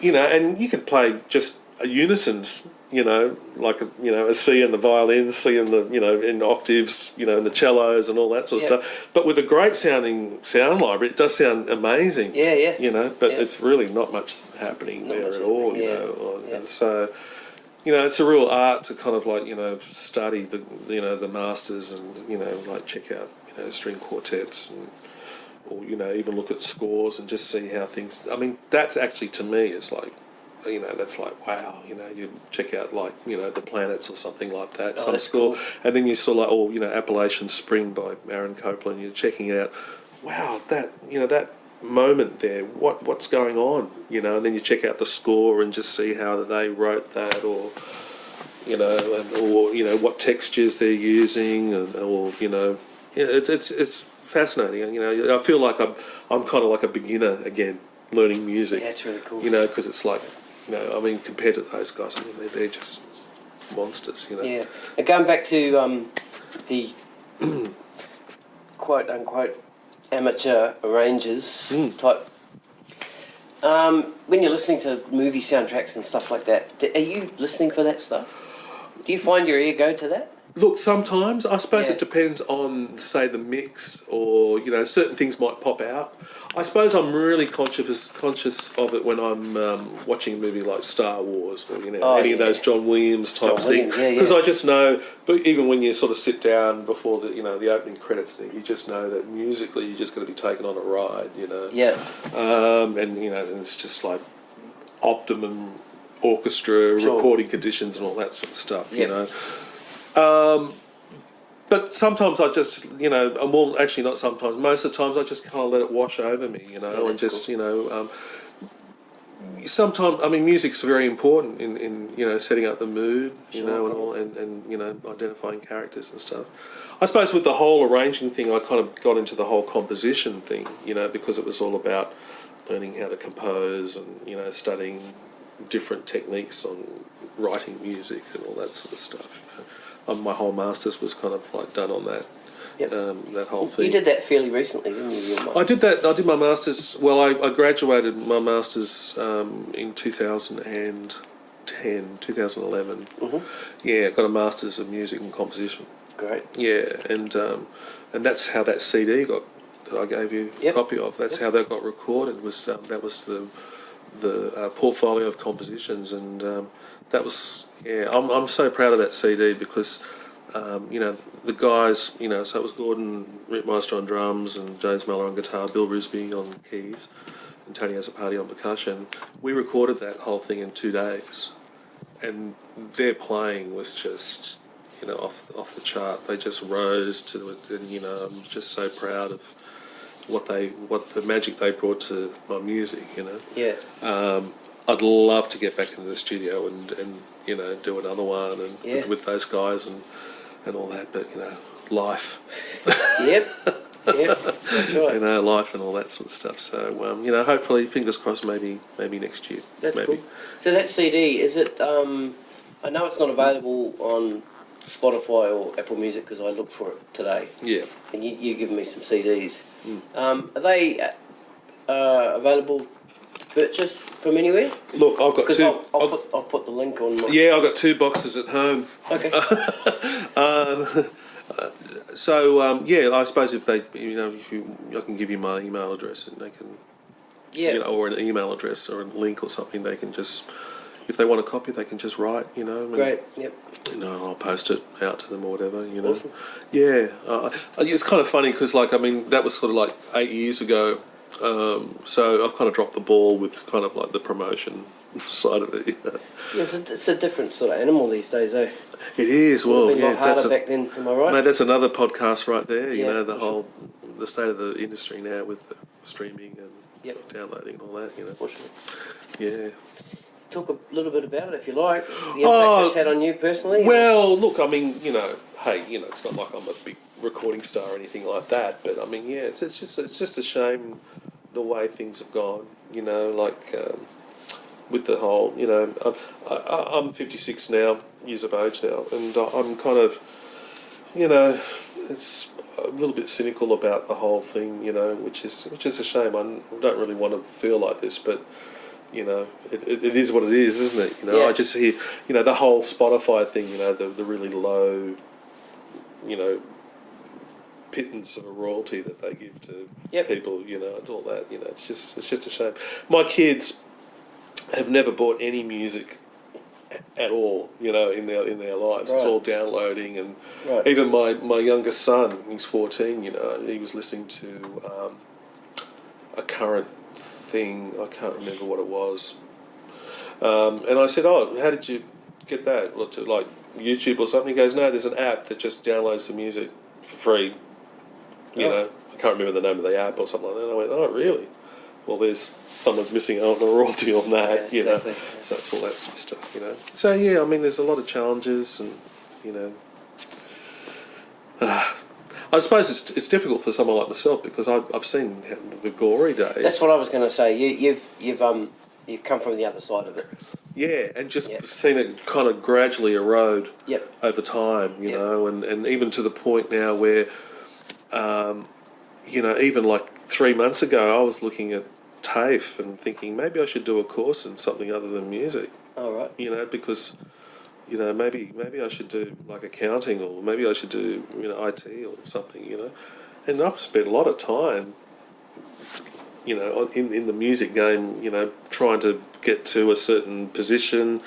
And you could play just a unisons. Like a C in the violins, C in the in octaves, in the cellos and all that sort of stuff. But with a great sounding sound library, it does sound amazing. Yeah. But it's really not much happening there at all. So. It's a real art to kind of study the masters and check out string quartets or even look at scores and just see how things. I mean, that's actually to me is like. That's like, wow, you check out the Planets or something like that, some score, cool. And then you saw Appalachian Spring by Aaron Copland, you're checking out, wow, that moment there, what's going on, and then you check out the score and just see how they wrote that, or what textures they're using, it's fascinating. I feel like I'm kind of like a beginner again, learning music. Yeah, it's really cool. Because it's like. Compared to those guys, they're just monsters, Yeah. And going back to the quote-unquote amateur arrangers type, When you're listening to movie soundtracks and stuff like that, are you listening for that stuff? Do you find your ear go to that? Look, sometimes I suppose Yeah. it depends on, say, the mix, or certain things might pop out. I suppose I'm really conscious of it when I'm watching a movie like Star Wars or any of those John Williams type John things, Williams, yeah. because I just know. But even when you sort of sit down before the opening credits, you just know that musically you're just going to be taken on a ride, Yeah. and it's just like optimum orchestra, recording conditions, and all that sort of stuff, But sometimes I just, well, actually not sometimes, most of the times I just kind of let it wash over me, and just, cool. Sometimes, I mean, music's very important in setting up the mood, and all, and identifying characters and stuff. I suppose with the whole arranging thing, I kind of got into the whole composition thing, because it was all about learning how to compose and, studying different techniques on writing music and all that sort of stuff. My whole masters was kind of like done on that. Yep. That whole thing. You did that fairly recently, didn't you? I did that. I did my masters. Well, I graduated my masters in 2010, 2011. Mm-hmm. Yeah, I got a masters of music and composition. Great. Yeah, and that's how that CD that I gave you a copy of. That's how that got recorded. That was the portfolio of compositions, and that was I'm so proud of that CD because the guys, so it was Gordon Rittmeister on drums and James Muller on guitar, Bill Risby on keys, and Tony Azzopardi on percussion. We recorded that whole thing in 2 days, and their playing was just off the chart. They just rose to it, and I'm just so proud of what the magic they brought to my music. Yeah. I'd love to get back into the studio and do another one and with those guys and all that, but life. Yep. That's right. Life and all that sort of stuff. So hopefully, fingers crossed, maybe next year. That's cool. So that CD, is it? I know it's not available on Spotify or Apple Music because I looked for it today. Yeah. And you given me some CDs. Mm. Are they available to purchase from anywhere? Look, I've got two. I'll put the link on. Yeah, I've got 2 boxes at home. Okay. So I suppose if they, I can give you my email address and they can, or an email address or a link or something. They can just, if they want a copy, they can just write, and, Great. Yep. I'll post it out to them or whatever, Awesome. Yeah. It's kind of funny because, that was sort of like 8 years ago. So I've kind of dropped the ball with kind of like the promotion side of it. Yeah, it's a different sort of animal these days, though. It is. Well, a lot harder back then. Am I right? Mate, that's another podcast right there. The state of the industry now with the streaming and downloading and all that. Yeah. Talk a little bit about it if you like. The impact it's had on you personally. Well, look, I mean, hey, it's not like I'm a big recording star or anything like that, but I mean, it's just a shame the way things have gone. With the whole, I'm 56 now, years of age now, and I'm kind of, it's a little bit cynical about the whole thing, which is a shame. I don't really want to feel like this, but it is what it is, isn't it? I just hear, the whole Spotify thing, the really low, pittance of a royalty that they give to people, and all that. It's just a shame. My kids have never bought any music at all, in their lives. Right. It's all downloading, and even my youngest son, he's 14. He was listening to a current thing. I can't remember what it was. And I said, "Oh, how did you get that? Like YouTube or something?" He goes, "No, there's an app that just downloads the music for free. I can't remember the name of the app or something like that." And I went, "Oh, really? Well, there's someone's missing out on a royalty on that, exactly. So it's all that sort of stuff, So I mean, there's a lot of challenges, and I suppose it's difficult for someone like myself because I've seen the glory days. That's what I was going to say. You've come from the other side of it. Yeah, and just seen it kind of gradually erode over time, and even to the point now where, even like 3 months ago, I was looking at TAFE and thinking maybe I should do a course in something other than music. All right. You know, because, you know, maybe I should do like accounting, or maybe I should do, you know, IT or something, you know. And I've spent a lot of time, you know, in the music game, you know, trying to get to a certain position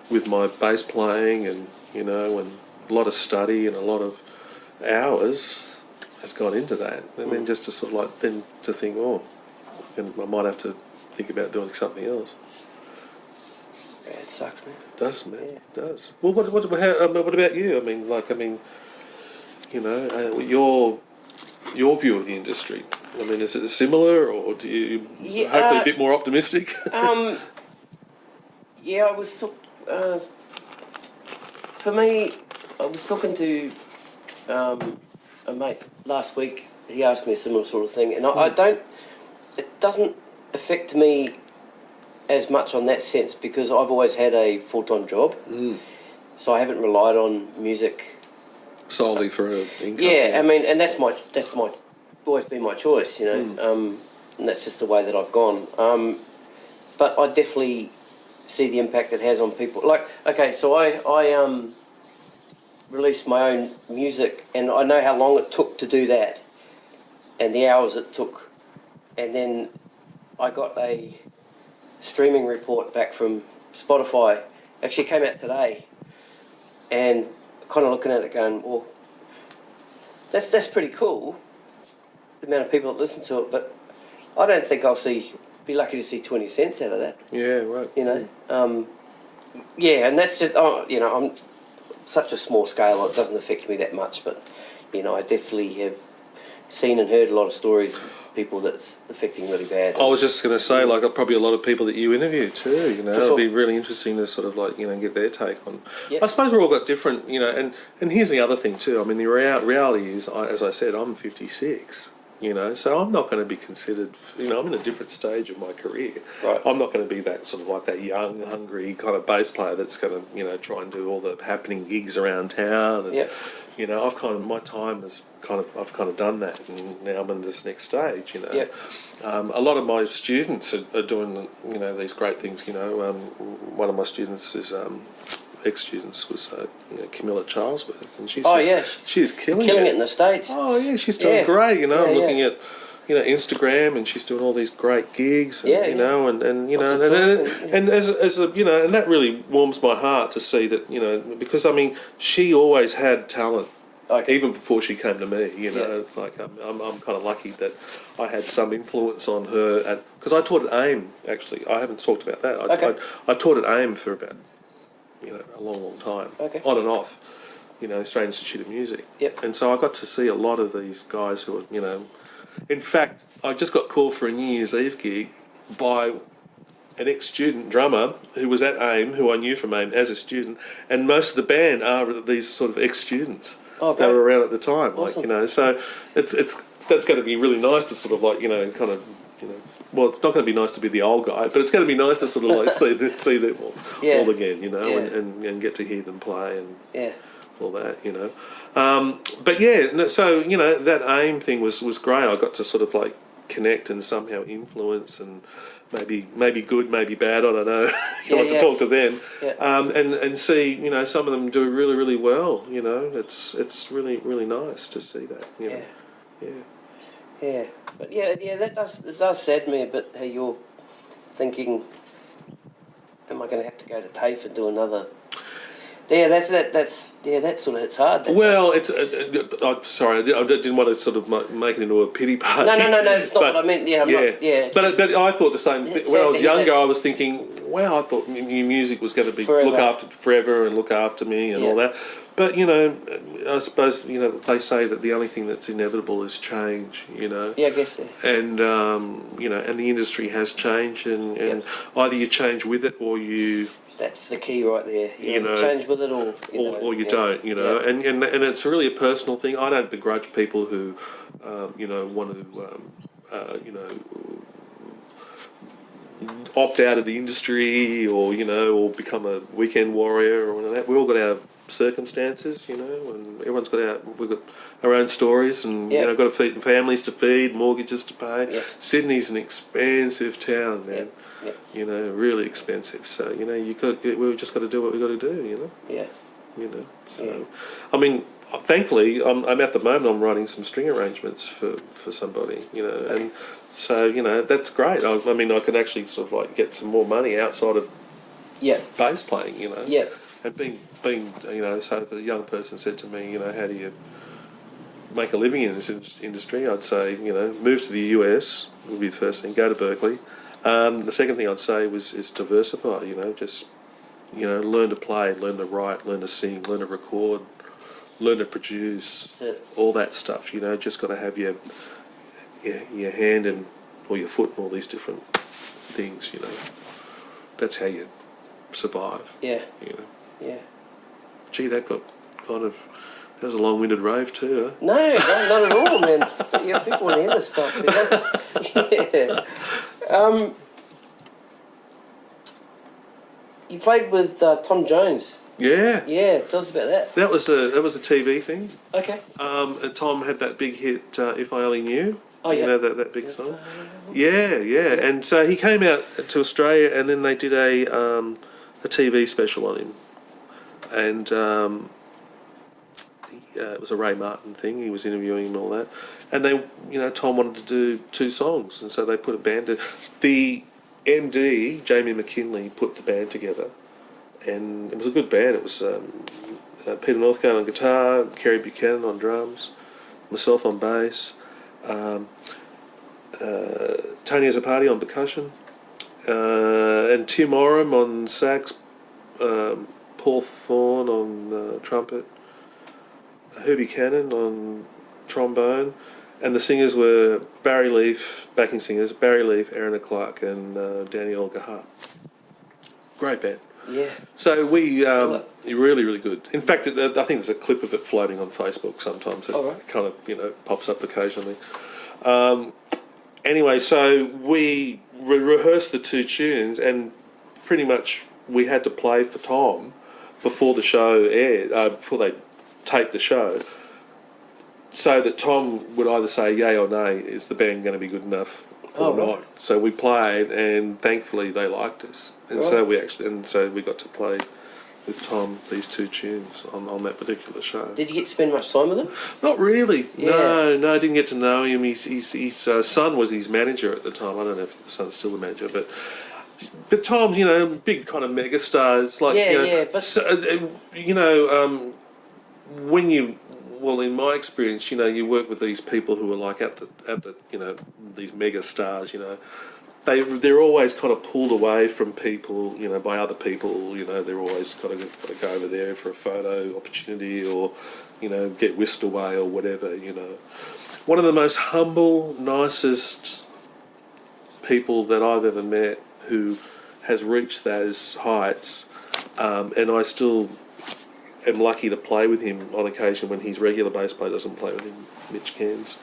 with my bass playing, and, you know, and a lot of study and a lot of hours has gone into that. And then just to sort of like, then to think, oh, and I might have to think about doing something else. Yeah, it sucks, man. It does, man. Yeah. It does. Well, what about you? I mean, you know, your view of the industry. I mean, is it similar, or do you hopefully a bit more optimistic? Yeah, I was for me, I was talking to a mate last week. He asked me a similar sort of thing, and I don't. It doesn't affect me as much on that sense, because I've always had a full-time job, so I haven't relied on music solely for an income. Yeah, I mean, and that's always been my choice, you know, and that's just the way that I've gone. But I definitely see the impact it has on people. Like, okay, so I released my own music, and I know how long it took to do that, and the hours it took, and then I got a streaming report back from Spotify. Actually came out today, and kind of looking at it going, well, that's pretty cool, the amount of people that listen to it, but I don't think I'll be lucky to see 20 cents out of that. Yeah, right. You know, yeah, and that's just, you know, I'm such a small scale, it doesn't affect me that much, but, you know, I definitely have seen and heard a lot of stories of people that it's affecting really bad. I was just going to say, like, probably a lot of people that you interview too, you know, sure. It'll be really interesting to sort of like, you know, get their take on. Yep. I suppose we've all got different, you know, and here's the other thing too. I mean, the reality is, as I said, I'm 56. You know, so I'm not going to be considered, you know, I'm in a different stage of my career. Right. I'm not going to be that sort of like that young, hungry kind of bass player that's going to, you know, try and do all the happening gigs around town. And, Yep. you know, my time has I've kind of done that, and now I'm in this next stage, you know. Yep. A lot of my students are doing, you know, these great things, you know. One of my students is, ex-students was you know, Camilla Charlesworth, and she's killing it in the States. Oh yeah, she's doing great. You know, I'm looking at, you know, Instagram, and she's doing all these great gigs, and, you know, and you know, and as a, you know, and that really warms my heart to see that, you know, because I mean, she always had talent. Okay. Even before she came to me, you know, like I'm kind of lucky that I had some influence on her, because I taught at AIM, actually. I haven't talked about that. I taught at AIM for about, you know, a long time, on and off, you know, Australian Institute of Music. Yep. And so I got to see a lot of these guys who are, you know, in fact, I just got called for a New Year's Eve gig by an ex-student drummer who was at AIM, who I knew from AIM as a student, and most of the band are these sort of ex-students that were around at the time. Awesome. Like, you know, so it's that's going to be really nice to sort of like, you know, kind of, you know, well, it's not going to be nice to be the old guy, but it's going to be nice to sort of like see them all again, you know, and get to hear them play and all that, you know. But yeah, so, you know, that AIM thing was great. I got to sort of like connect and somehow influence, and maybe good, maybe bad, I don't know. You want to talk to them, and see, you know, some of them do really, really well. You know, it's really, really nice to see that. You know, yeah, but that does sadden me a bit. How you're thinking, am I going to have to go to TAFE and do another? Yeah, that sort of hits hard. Well, it's. I'm sorry, I didn't want to sort of make it into a pity party. No, it's not what I meant. Yeah, But I thought the same thing. When I was younger, I was thinking, wow, I thought new music was going to be look after forever and look after me and all that. But, you know, I suppose, you know, they say that the only thing that's inevitable is change, you know. Yeah, I guess so. And, you know, and the industry has changed, and either you change with it or you... That's the key right there. You know, change with it or you don't, you know. And it's really a personal thing. I don't begrudge people who, you know, want to, you know, opt out of the industry, or, you know, or become a weekend warrior or one of that. We all got our circumstances, you know, and everyone's we've got our own stories and, Yeah. you know, got to feed families to feed, mortgages to pay. Yes. Sydney's an expensive town, man. Yeah. You know, really expensive. So, you know, we've just got to do what we've got to do, you know. Yeah. You know, so, Yeah. I mean, thankfully, I'm at the moment, I'm writing some string arrangements for somebody, you know, and so, you know, that's great. I mean, I can actually sort of like get some more money outside of Yeah. bass playing, you know. Yeah. And being, you know, so if a young person said to me, you know, how do you make a living in this industry, I'd say, you know, move to the US would be the first thing, go to Berkeley. The second thing I'd say is diversify, you know, just, you know, learn to play, learn to write, learn to sing, learn to record, learn to produce, all that stuff, you know, just got to have your hand and, or your foot in all these different things, you know. That's how you survive. Yeah. You know. Yeah. Gee, that was a long-winded rave too, huh? No, not at all, man. Yeah, people want to hear this stuff, you know? Yeah. You played with Tom Jones. Yeah. Yeah, tell us about that. That was a TV thing. Okay. And Tom had that big hit, If I Only Knew. Oh, yeah. You know that big song? Yeah. And so he came out to Australia and then they did a TV special on him. And it was a Ray Martin thing. He was interviewing him and all that. And they, you know, Tom wanted to do 2 songs. And so they put a band together. The MD, Jamie McKinley, put the band together. And it was a good band. It was Peter Northgate on guitar, Kerry Buchanan on drums, myself on bass, Tony Azzopardi on percussion, and Tim Oram on sax, Paul Thorne on trumpet, Herbie Cannon on trombone, and the singers were Barry Leaf, backing singers, Barry Leaf, Aaron Clark, and Danny Olga. Great band. Yeah. So we really, really good. In fact, I think there's a clip of it floating on Facebook sometimes. It kind of, you know, pops up occasionally. Anyway, so we rehearsed the 2 tunes, and pretty much we had to play for Tom before the show aired, before they taped the show, so that Tom would either say yay or nay, is the band going to be good enough or not. So we played, and thankfully they liked us. And so we got to play with Tom these 2 tunes on that particular show. Did you get to spend much time with him? Not really. Yeah. No, I didn't get to know him. His son was his manager at the time. I don't know if the son's still the manager, but Tom, you know, big kind of mega star. It's like, when you, well, in my experience, you know, you work with these people who are like at the you know, these mega stars, you know. They're always kind of pulled away from people, you know, by other people. You know, they're always got to go over there for a photo opportunity, or, you know, get whisked away or whatever. You know, one of the most humble, nicest people that I've ever met, who has reached those heights, and I still am lucky to play with him on occasion when his regular bass player doesn't play with him, Mitch Cairns,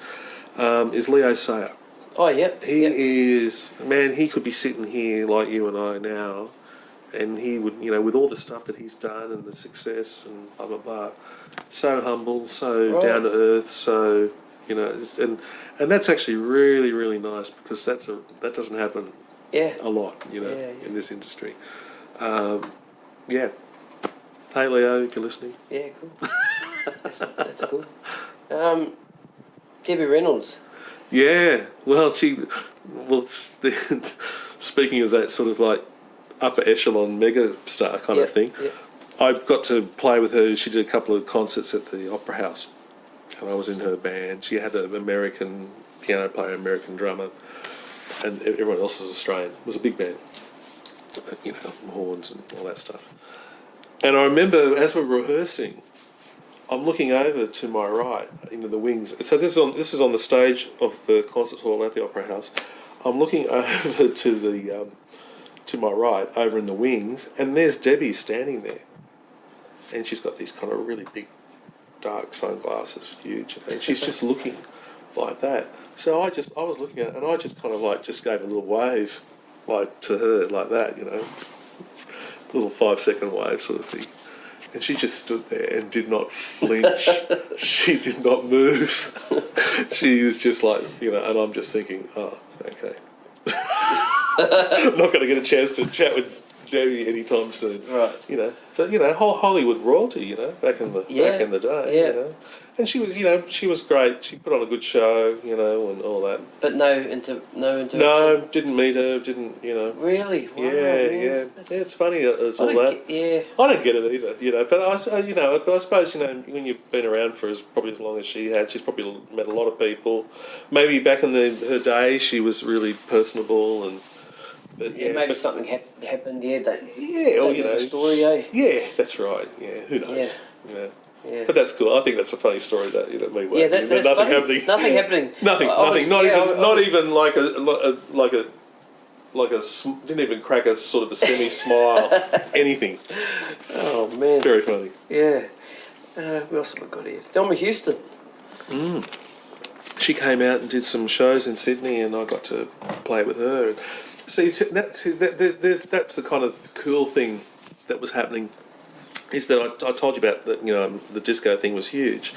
is Leo Sayer. Oh, yep. He is, man, he could be sitting here like you and I now, and he would, you know, with all the stuff that he's done and the success and blah, blah, blah, so humble, so down to earth, so, you know, and that's actually really, really nice, because that doesn't happen a lot, you know, in this industry. Hey, Leo, if you're listening. Yeah, cool. That's cool. Debbie Reynolds. Yeah, well, speaking of that sort of like upper echelon mega star kind of thing, I got to play with her. She did a couple of concerts at the Opera House, and I was in her band. She had an American piano player, American drummer, and everyone else was Australian. It was a big band, you know, horns and all that stuff. And I remember as we're rehearsing, I'm looking over to my right into the wings. So this is on the stage of the concert hall at the Opera House. I'm looking over to my right, over in the wings, and there's Debbie standing there, and she's got these kind of really big, dark sunglasses, huge, and she's just looking like that. So I was looking at it, and I just kind of like just gave a little wave, like to her, like that, you know, little 5-second wave sort of thing. And she just stood there and did not flinch. She did not move. She was just like, and I'm just thinking, oh, okay. I'm not going to get a chance to chat with Debbie anytime soon. Right. But whole Hollywood royalty, back in the day. And she was, she was great. She put on a good show, and all that. But no interaction? No, didn't meet her, didn't, Really? Wow, yeah. man. Yeah, it's funny, it's all that. Yeah. I don't get it either, but I suppose, when you've been around for probably as long as she had, she's probably met a lot of people. Maybe back in her day, she was really personable and... But, maybe something happened, or, story, Yeah, that's right, yeah, who knows, Yeah. But that's cool. I think that's a funny story that me. Yeah, that's nothing funny. happening. Nothing happening. nothing. Not even like a didn't even crack a sort of a semi smile. Anything. Oh man. Very funny. Yeah. What else have I got here? Thelma Houston. She came out and did some shows in Sydney, and I got to play with her. See, that's the kind of cool thing that was happening. Is that I told you about that? The disco thing was huge.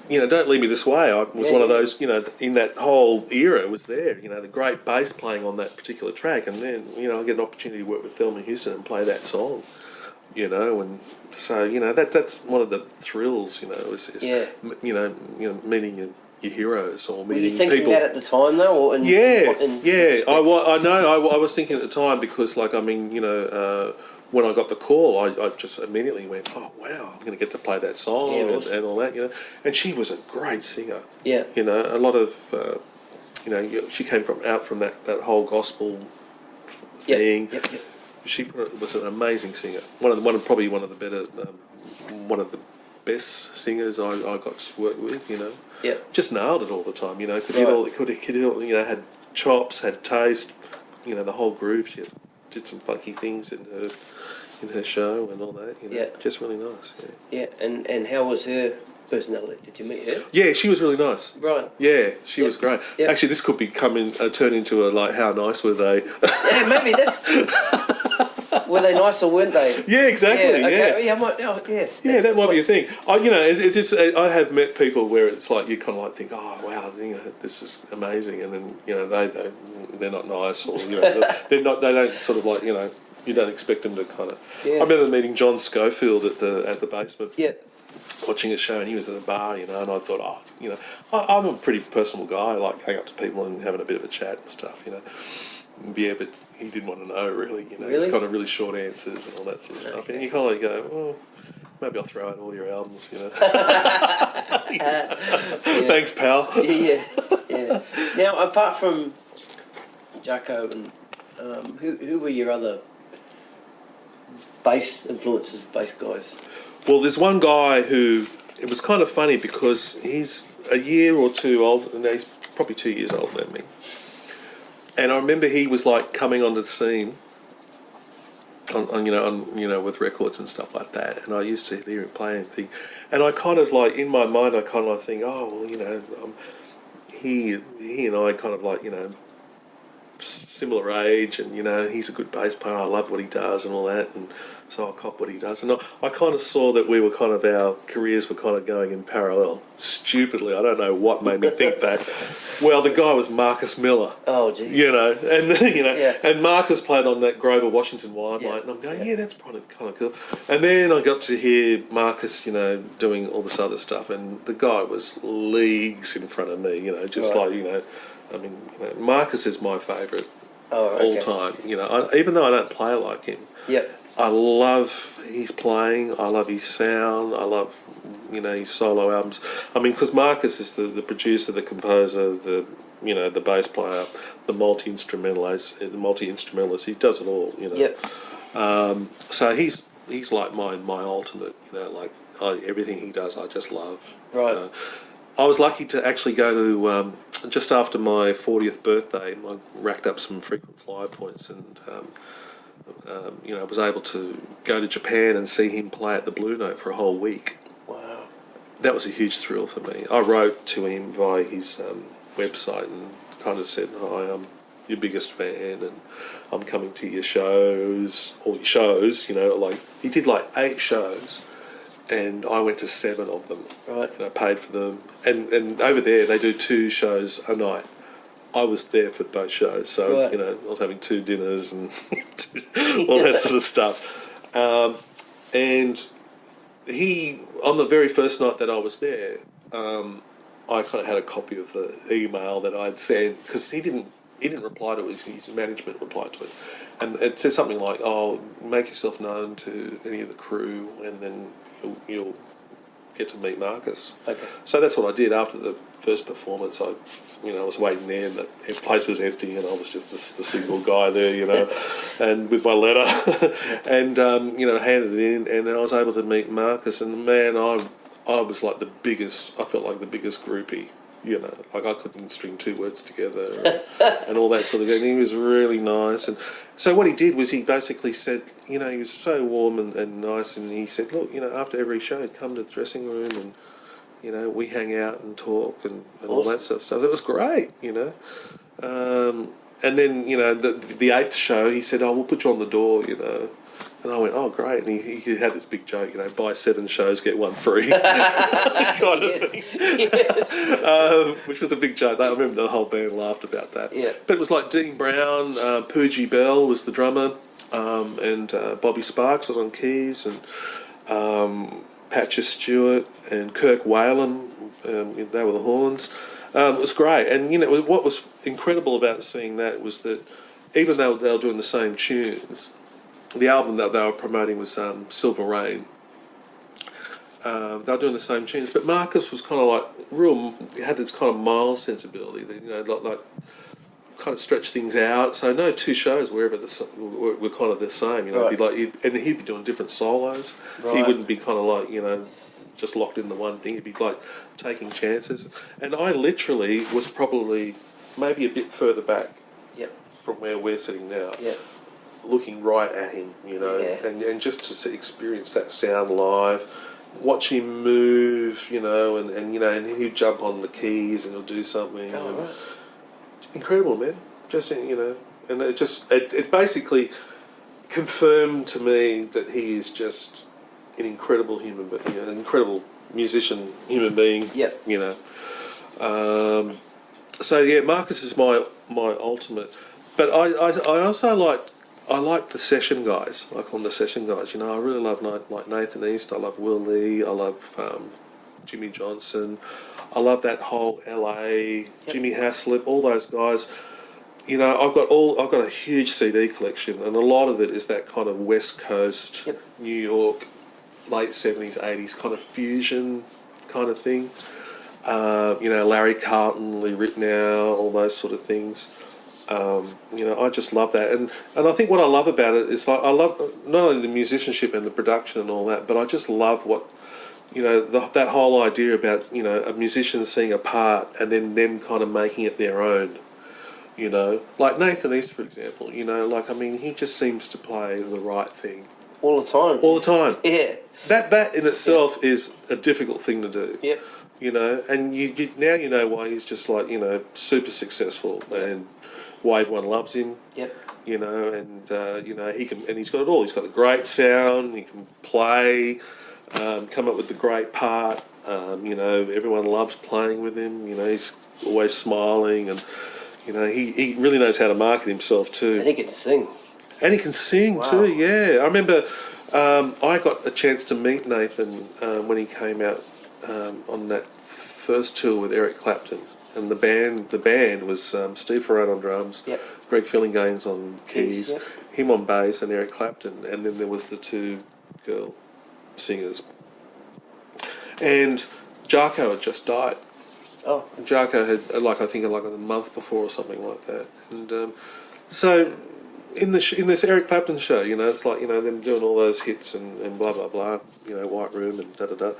Don't leave me this way. I was one of those. In that whole era, was there. The great bass playing on that particular track, and then I get an opportunity to work with Thelma Houston and play that song. And so that's one of the thrills. Meeting your heroes or meeting Were you thinking people. that at the time though, or I know. I was thinking at the time because, when I got the call, I just immediately went, oh wow, I'm going to get to play that song and all that, And she was a great singer. Yeah. A lot of, she came out from that whole gospel thing. Yep. She was an amazing singer. Probably one of the better, one of the best singers I got to work with. Yeah. Just nailed it all the time. Could hit all, had chops, had taste. The whole groove. She did some funky things in her show and all that. Just really nice. Yeah. And how was her personality? Did you meet her? Yeah, she was really nice. Right. Yeah, she was great. Yep. Actually, this could be turn into a how nice were they? Yeah, maybe that's. Were they nice or weren't they? Yeah, exactly. Yeah. Okay. Yeah, that might be a thing. I have met people where it's like you kind of think, oh wow, this is amazing, and then they're not nice, or they're not. They don't sort of you don't expect them to kind of. Yeah. I remember meeting John Schofield at the Basement. Yeah. Watching a show, and he was at the bar, and I thought, I'm a pretty personal guy. I like hang up to people and having a bit of a chat and stuff, Yeah, but he didn't want to know really, He was kind of really short answers and all that sort of stuff. And you kind of go, well, maybe I'll throw out all your albums, Thanks, pal. Yeah. Now, apart from Jacko, and who were your other bass influences, bass guys? Well, there's one guy who, it was kind of funny because he's a year or two old, and he's probably 2 years older than me. And I remember he was coming onto the scene, with records and stuff like that. And I used to hear him play and think, and I kind of in my mind, I kind of think, oh well, he and I kind of similar age, and he's a good bass player. I love what he does and all that, and so I cop what he does. And I kind of saw that we were our careers were kind of going in parallel. Stupidly, I don't know what made me think that. Well, the guy was Marcus Miller. Oh, gee. And Marcus played on that Grover Washington Limelight, and I'm going, yeah, that's probably kind of cool. And then I got to hear Marcus, doing all this other stuff, and the guy was leagues in front of me, Marcus is my favourite all time. Even though I don't play like him. Yep. I love his playing. I love his sound. I love, his solo albums. Because Marcus is the producer, the composer, the bass player, the multi-instrumentalist. He does it all. Yep. So he's like my ultimate. Everything he does, I just love. Right. I was lucky to actually go to just after my 40th birthday. I racked up some frequent flyer points, and I was able to go to Japan and see him play at the Blue Note for a whole week. Wow. That was a huge thrill for me. I wrote to him via his website and kind of said, hi, your biggest fan, and I'm coming to your shows, all your shows, you know, like, he did like 8 shows, and I went to 7 of them. Right. And I paid for them. And over there, they do 2 shows a night. I was there for both shows, so, Right. you know, I was having 2 dinners and all that sort of stuff. And he, on the very first night that I was there, I kind of had a copy of the email that I'd sent, because he didn't reply to it, his management replied to it. And it said something like, oh, make yourself known to any of the crew, and then you'll get to meet Marcus. Okay. So that's what I did after the first performance. I was waiting there, and the place was empty, and I was just the single guy there, you know, and with my letter, and handed it in, and I was able to meet Marcus, and man, I was like I felt like the biggest groupie, you know, like I couldn't string 2 words together and all that sort of thing. And he was really nice. And so what he did was he basically said, you know, he was so warm and nice, and he said, look, you know, after every show, come to the dressing room and, you know, we hang out and talk and all that sort of stuff. It was great, you know. And then, you know, the 8th show, he said, oh, we'll put you on the door, you know. And I went, oh, great. And he had this big joke, you know, buy 7 shows, get 1 free, kind of thing. Yes. Which was a big joke. I remember the whole band laughed about that. Yeah. But it was like Dean Brown, Poogie Bell was the drummer, and Bobby Sparks was on keys, and Patcher Stewart and Kirk Whalen, they were the horns. It was great. And, you know, what was incredible about seeing that was that even though they were doing the same tunes, the album that they were promoting was Silver Rain. They were doing the same tunes, but Marcus was kind of like had this kind of mild sensibility that, you know, like kind of stretch things out. So no 2 shows were kind of the same, you know. Right. It'd be like, he'd be doing different solos. Right. He wouldn't be kind of like, you know, just locked into one thing. He'd be like taking chances. And I literally was probably maybe a bit further back from where we're sitting now. Yep. Looking right at him, you know, and just to experience that sound live, watch him move, you know, and you know, and he'd jump on the keys and he'll do something. Oh, right. Incredible, man. Just, you know, and it basically confirmed to me that he is just an incredible human being, you know, an incredible musician, human being. Yep. You know. So yeah, Marcus is my ultimate, but I also like the session guys. I call them the session guys. You know, I really love like Nathan East. I love Will Lee. I love Jimmy Johnson. I love that whole LA, Jimmy Haslip, all those guys. You know, I've got a huge CD collection, and a lot of it is that kind of West Coast, New York, late 70s, 80s kind of fusion kind of thing. You know, Larry Carlton, Lee Ritenour, all those sort of things. You know, I just love that, and I think what I love about it is, like, I love not only the musicianship and the production and all that, but I just love what, you know, that whole idea about, you know, a musician seeing a part and then them kind of making it their own. You know, like Nathan East, for example. You know, like, I mean, he just seems to play the right thing all the time. All the time. Yeah. That in itself is a difficult thing to do. Yep. You know, and you now you know why he's just, like, you know, super successful and why everyone loves him. Yep. You know, and you know, he can, and he's got it all. He's got a great sound. He can play, come up with the great part. You know, everyone loves playing with him. You know, he's always smiling, and you know, he really knows how to market himself too. And he can sing. And he can sing too. Yeah, I remember I got a chance to meet Nathan when he came out on that first tour with Eric Clapton. And the band was Steve Ferrone on drums, Greg Fillinganes on keys, him on bass, and Eric Clapton. And then there was the 2 girl singers. And Jarko had just died. Oh. Jarko had, I think a month before or something like that. And so in this Eric Clapton show, you know, it's like, you know, them doing all those hits and blah, blah, blah, you know, White Room and da-da-da.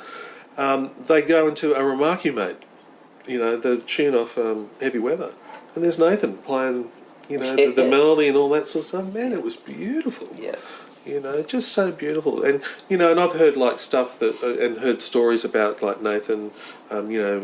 They go into A Remark You Made. You know, the tune off Heavy Weather. And there's Nathan playing, you know, the melody and all that sort of stuff. Man, it was beautiful. Yeah. You know, just so beautiful. And you know, and I've heard like stuff that and heard stories about like Nathan. You know,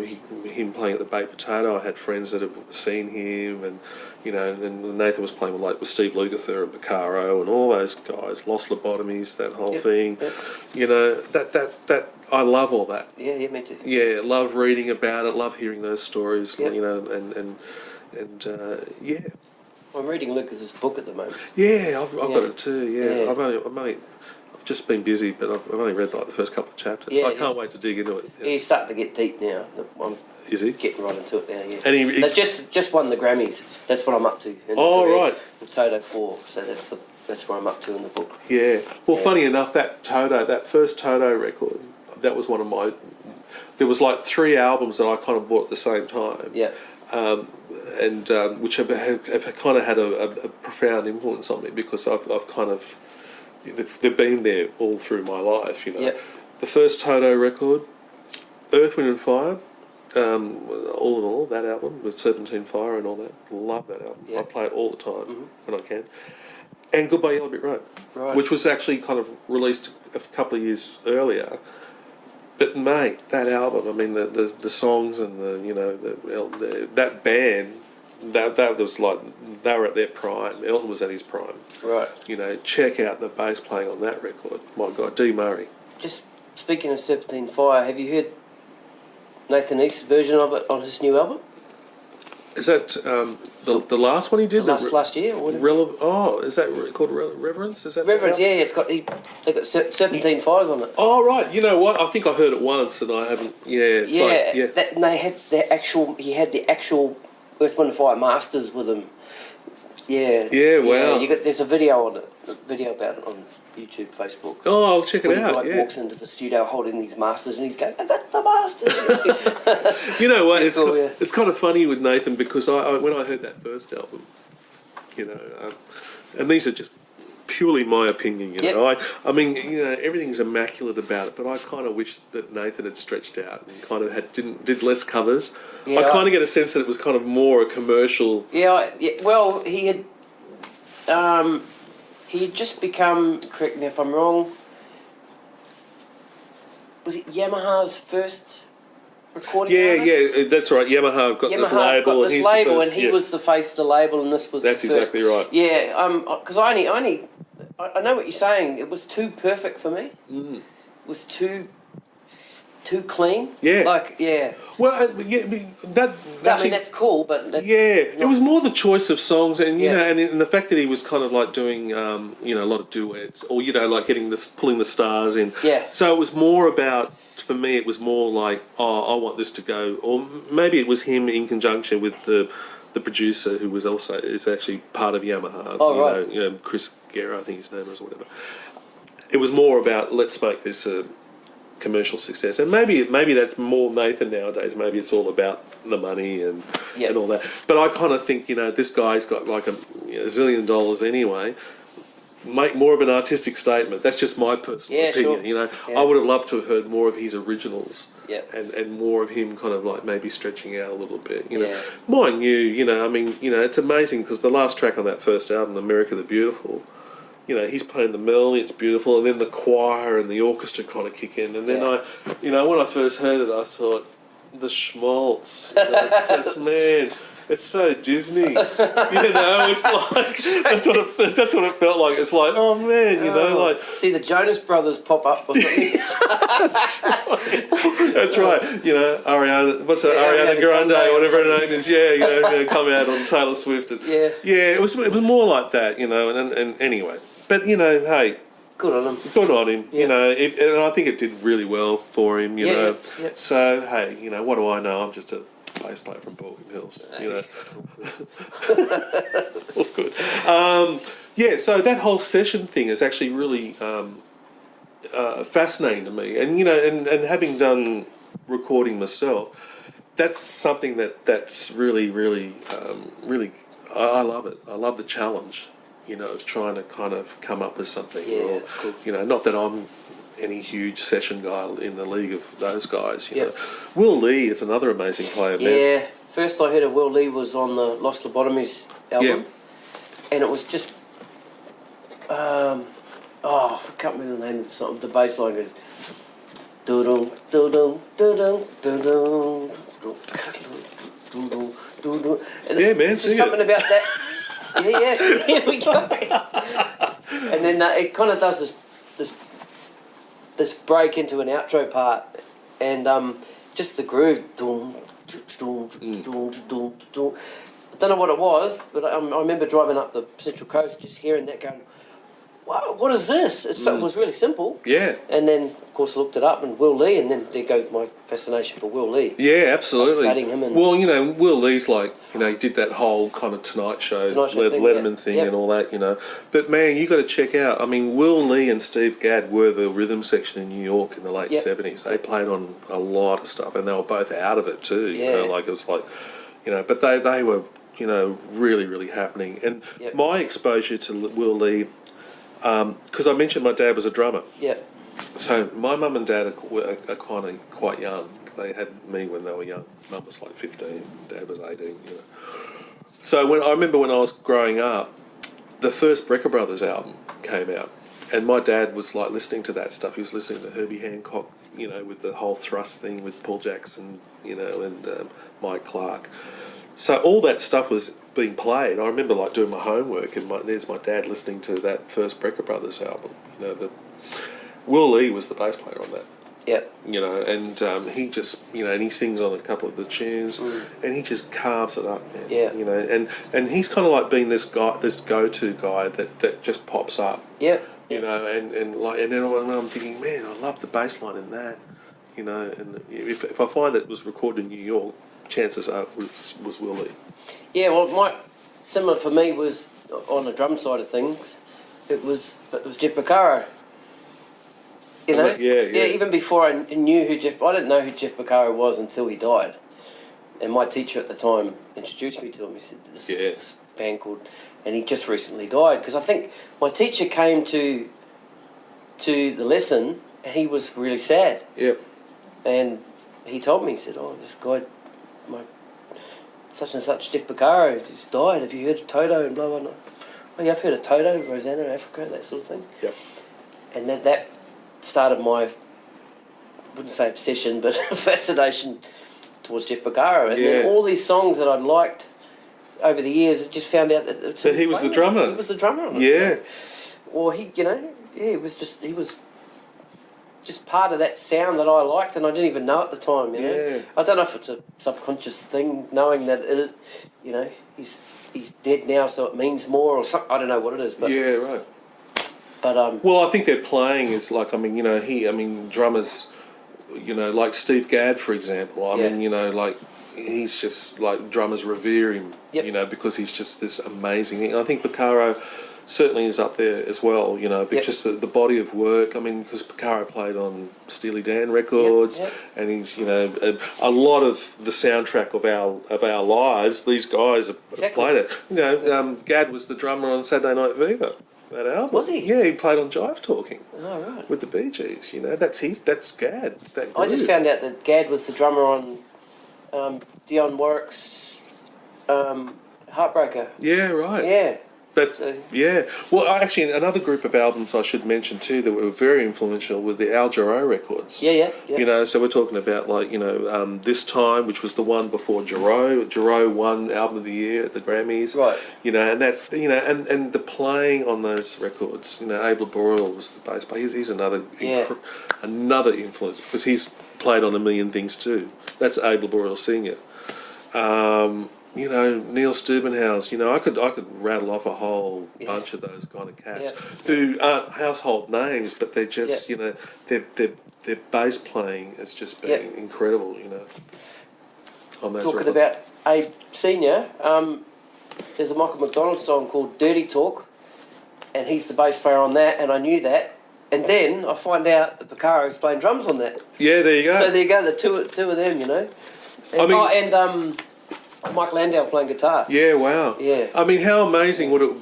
him playing at the Baked Potato. I had friends that have seen him, and you know, and Nathan was playing with Steve Lukather and Picaro and all those guys. Lost Lobotomies, that whole thing. Yep. You know, that I love all that. Yeah, me too. Yeah, love reading about it. Love hearing those stories. Yep. You know, and yeah. I'm reading Lucas's book at the moment. Yeah, I've got it too. Yeah, I've just been busy, but I've only read like the first couple of chapters. Yeah, I can't wait to dig into it. Yeah. He's starting to get deep now. Is he? Getting right into it now, yeah. And they just won the Grammys. That's what I'm up to. Right. The Toto 4. So that's what I'm up to in the book. Yeah. Well, funny enough, that first Toto record, that was one of my. There was like 3 albums that I kind of bought at the same time. Yeah. And which have kind of had a profound influence on me because I've kind of they've been there all through my life, you know. Yep. The first Toto record, Earth, Wind and Fire, all in all, that album with Serpentine Fire and all that. Love that album. Yep. I play it all the time when I can. And Goodbye Yellow Brick Road, right. which was actually kind of released a couple of years earlier. But mate, that album, I mean, the songs and that band, that was like, they were at their prime. Elton was at his prime. Right. You know, check out the bass playing on that record. My God, D. Murray. Just speaking of Serpentine Fire, have you heard Nathan East's version of it on his new album? Is that the last one he did? Last year or whatever? Is that called Reverence? Is that Reverence? Yeah, they got Serpentine Fires on it. Oh right, you know what? I think I heard it once and I haven't. Yeah, And they had he had the actual Earth, Wind and Fire masters with him. Yeah. Yeah. Wow. There's a video on it. A video about it on YouTube, Facebook. Oh, I'll check it out. He walks into the studio holding these masters and he's going, "I got the masters." You know what? It's kind of funny with Nathan because when I heard that first album, you know, and these are just purely my opinion. You know, I mean, you know, everything's immaculate about it, but I kind of wish that Nathan had stretched out and kind of did less covers. Yeah, I kind of get a sense that it was kind of more a commercial. Well, he had. He had just become, correct me if I'm wrong, was it Yamaha's first recording artist? Yeah, that's right. Yamaha got this label. And he was the face of the label and this was That's the first. Exactly right. Yeah, because I know what you're saying. It was too perfect for me. It was too clean. Yeah. Well, I mean, that's cool, but it was more the choice of songs, and you know, and the fact that he was kind of like doing, you know, a lot of duets, or you know, like pulling the stars in. Yeah. So it was more about, for me, it was more like, I want this to go, or maybe it was him in conjunction with the producer who is actually part of Yamaha. Oh, right. You know, Chris Guerra, I think his name was, or whatever. It was more about, let's make this commercial success, and maybe that's more Nathan nowadays. Maybe it's all about the money and all that. But I kind of think, you know, this guy's got like a $1 zillion anyway. Make more of an artistic statement. That's just my personal opinion. Sure. You know, I would have loved to have heard more of his originals. Yeah. And more of him kind of like maybe stretching out a little bit. You know, mind you know, I mean, you know, it's amazing because the last track on that first album, America the Beautiful. You know, he's playing the melody, it's beautiful, and then the choir and the orchestra kind of kick in. And then when I first heard it, I thought, the schmaltz. You know, it's just, man, it's so Disney. You know, it's like, that's what it felt like. It's like, oh man, you know, like. See the Jonas Brothers pop up or something. That's right. You know, Ariana Grande, or whatever her name is. Yeah, you know, come out on Taylor Swift. And, it was more like that, you know, and anyway. But, you know, hey. Good on him. Yeah. You know, and I think it did really well for him, you know. Yeah. So, hey, you know, what do I know? I'm just a bass player from Balkan Hills, you know. All good. So that whole session thing is actually really fascinating to me. And, you know, and having done recording myself, that's something that's really, really, I love it. I love the challenge. You know, of trying to kind of come up with something. Yeah, that's cool. You know, not that I'm any huge session guy in the league of those guys. You know, Will Lee is another amazing player. Yeah, first I heard of Will Lee was on the Lost Lobotomies album, and it was just Oh, I can't remember the name of the song. The bass line goes. Doo-doo, doo-doo, doo-doo, doo-doo, doo-doo, doo-doo. Yeah, man, Just sing something it. about that. Yeah, here we go. And then it kind of does this break into an outro part, and just the groove. I don't know what it was, but I remember driving up the Central Coast, just hearing that, going, "Wow, what is this?" It was really simple. Yeah. And then, of course, I looked it up, and Will Lee, and then there goes my fascination for Will Lee. Yeah, absolutely. Studying him and well, Will Lee's like, he did that whole kind of Tonight Show thing, Letterman thing yeah. and all that, But, man, you got to check out, Will Lee and Steve Gadd were the rhythm section in New York in the late 70s. They played on a lot of stuff, and they were both out of it too, it was like, but they were, really, really happening. And my exposure to Will Lee, because I mentioned my dad was a drummer. Yeah. So my mum and dad are kind of quite young. They had me when they were young. Mum was like 15, dad was 18. So I remember when I was growing up, the first Brecker Brothers album came out, and my dad was like listening to that stuff. He was listening to Herbie Hancock, with the whole thrust thing with Paul Jackson, and Mike Clark. So all that stuff was being played. I remember like doing my homework, and there's my dad listening to that first Brecker Brothers album. Will Lee was the bass player on that. Yep. And he just, and he sings on a couple of the tunes, and he just carves it up, man. Yeah. And he's kind of like being this go-to guy that just pops up. Yep. And then I'm thinking, man, I love the bass line in that. And if I find it was recorded in New York, chances are it was Will Lee. Yeah, well, similar for me was on the drum side of things. It was Jeff Beccaro. Yeah. Even before I knew I didn't know who Jeff Beccaro was until he died. And my teacher at the time introduced me to him. He said, "This is this band called," and he just recently died. Because I think my teacher came to the lesson, and he was really sad. Yep. And he told me, he said, "Oh, this guy, my such and such Jeff Beccaro just died. Have you heard of Toto and blah blah blah?" "Oh yeah, I've heard of Toto, Rosanna, Africa, that sort of thing." Yep. And that started my, I wouldn't say obsession, but fascination towards Jeff Beccaro. And then all these songs that I'd liked over the years, I just found out that he was the drummer. He was the drummer on it. Yeah. Or he was just part of that sound that I liked, and I didn't even know at the time. Yeah. I don't know if it's a subconscious thing, knowing that it, he's dead now, so it means more, or something. I don't know what it is, but Yeah, right. But Well, I think their playing is like, drummers, like Steve Gadd, for example. Like he's just like drummers revere him, because he's just this amazing thing. And I think Beccaro certainly is up there as well, but just the body of work. Because Beccaro played on Steely Dan records, and he's, a lot of the soundtrack of our lives. These guys have played it. Gadd was the drummer on Saturday Night Fever. That album. Was he? Yeah, he played on Jive Talking. Oh, right. With the Bee Gees, that's Gadd. I just found out that Gadd was the drummer on Dionne Warwick's Heartbreaker. Yeah, right. Yeah. But well, actually, another group of albums I should mention too that were very influential were the Al Jarreau records. Yeah. So we're talking about This Time, which was the one before Jarreau. Jarreau won Album of the Year at the Grammys. Right. And that and the playing on those records. Abel Boyle was the bass player. He's another another influence because he's played on a million things too. That's Abel Boyle Senior. Neil Stubenhouse, I could rattle off a whole bunch of those kind of cats who aren't household names, but they're just, their bass playing has just been incredible, on those Talking records. about Abe Senior, there's a Michael McDonald song called Dirty Talk, and he's the bass player on that, and I knew that. And then I find out that Beccaro's playing drums on that. Yeah, there you go. So there you go, the two of them, And, Mike Landau playing guitar. Yeah, wow. Yeah. How amazing would have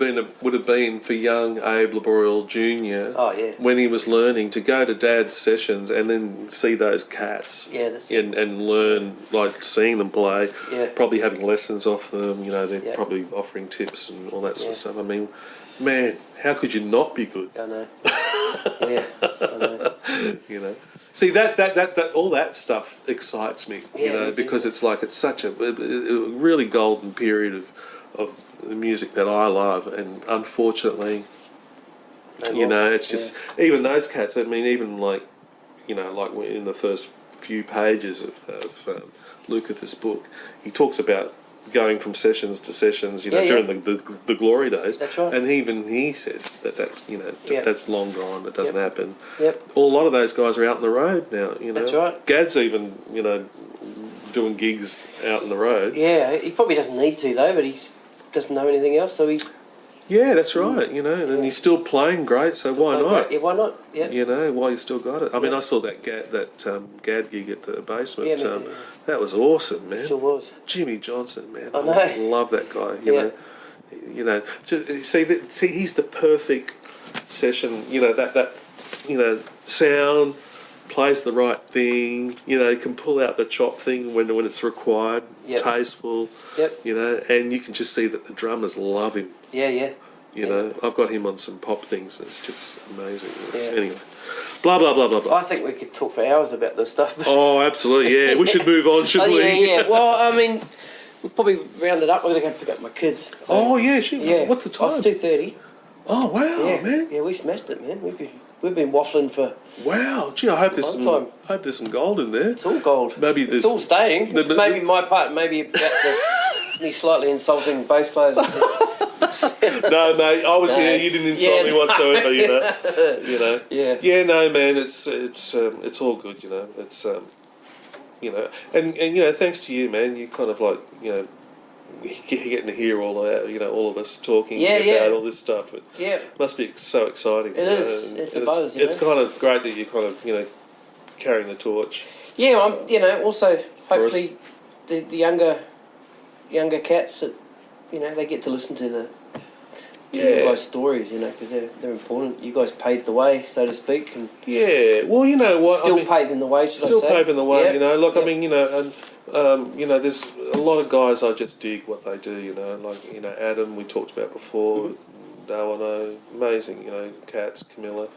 been for young Abe Laboriel Jr. Oh, yeah. when he was learning to go to Dad's sessions and then see those cats. Yeah. And learn, like seeing them play. Yeah. Probably having lessons off them. They're Yeah. probably offering tips and all that sort of stuff. Man, how could you not be good? I know. Yeah, I know. You know, see that all that stuff excites me. You Yeah, know, me too. because it's like it's such a really golden period of the music that I love, and unfortunately, you know, it's just even those cats. I mean, even like, you know, like in the first few pages of Lucas' book, he talks about going from sessions to sessions, you know, during the glory days. That's right. And even he says that's, you know, that's long gone. It doesn't happen. Yep. A lot of those guys are out on the road now, you know. That's right. Gad's even, you know, doing gigs out on the road. Yeah, he probably doesn't need to though, but he doesn't know anything else, so he... Yeah, that's right, you know, and he's still playing great, so why not? Yeah, why not? Yeah. You know, why you still got it. I mean, I saw that Gad gig at the basement. Yeah, me too. That was awesome, man. Sure was. Jimmy Johnson, man. I know. Love that guy. You know, see, he's the perfect session. You know that you know, sound, plays the right thing. You know, can pull out the chop thing when it's required. Yep. Tasteful. Yep. You know, and you can just see that the drummers love him. Yeah, yeah. You know, I've got him on some pop things. It's just amazing. Yeah. Anyway, blah blah blah blah blah. I think we could talk for hours about this stuff. Oh, absolutely. Yeah, we should move on, shouldn't we? Yeah. Well, I mean, we'll probably round it up. We're going to go pick up my kids. So, Oh yeah, shit. yeah. What's the time? Oh, it's 2:30. Oh wow, Yeah, man. Yeah, we smashed it, man. We've been waffling for... Wow. Gee, I hope there's Long time. some gold in there. It's all gold. Maybe It's there's all staying. The- Maybe my part, maybe about me slightly insulting bass players. No, mate. I was here. You didn't insult me whatsoever. You know. You know. Yeah. Yeah. No, man. It's all good. You know. It's you know, and you know, thanks to you, man. You kind of like, you know, getting to hear all of that, you know, all of us talking about all this stuff. It must be so exciting. It is. It's a buzz. It's kind of great that you're kind of, you know, carrying the torch. Yeah, I'm. You know, also hopefully the younger cats that, you know, they get to listen to you guys' stories, you know, because they're important. You guys paved the way, so to speak, and well, you know what, still paving the way. Still paving the way, Yep. you know. Look, Yep. I mean, you know, and you know, there's a lot of guys I just dig what they do, you know, like, you know, Adam we talked about before, Dawano, amazing, you know, Cats, Camilla.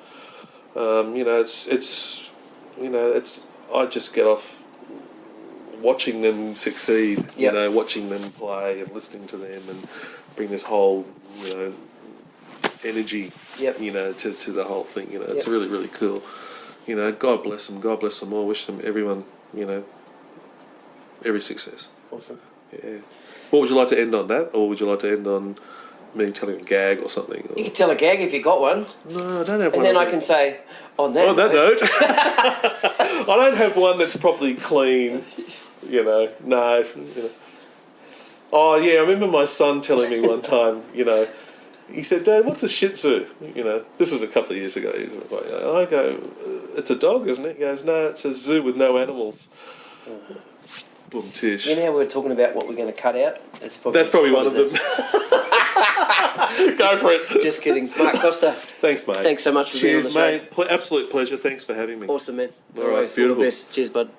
You know, it's you know, I just get off watching them succeed, you know, watching them play and listening to them and bring this whole, you know, energy, you know, to the whole thing, you know. It's really, really cool. You know, God bless them all. Wish them, everyone, you know, every success. Awesome. Yeah. What would you like to end on, that, or would you like to end on me telling a gag or something? Or... You can tell a gag if you got one. No, I don't have one. And then I can say, on that note, I don't have one that's properly clean, you know. No. You know. Oh, yeah, I remember my son telling me one time, you know, he said, Dad, what's a Shih Tzu? You know, this was a couple of years ago. He was like, I go, it's a dog, isn't it? He goes, no, it's a zoo with no animals. Boom, tish. You know, we were talking about what we're going to cut out. That's probably one of them. Go for it. Just kidding. Mark Costa. Thanks, mate. Thanks so much for being on the show. Cheers, mate. Absolute pleasure. Thanks for having me. Awesome, man. All right, beautiful. All the best. Cheers, bud.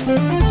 Bye.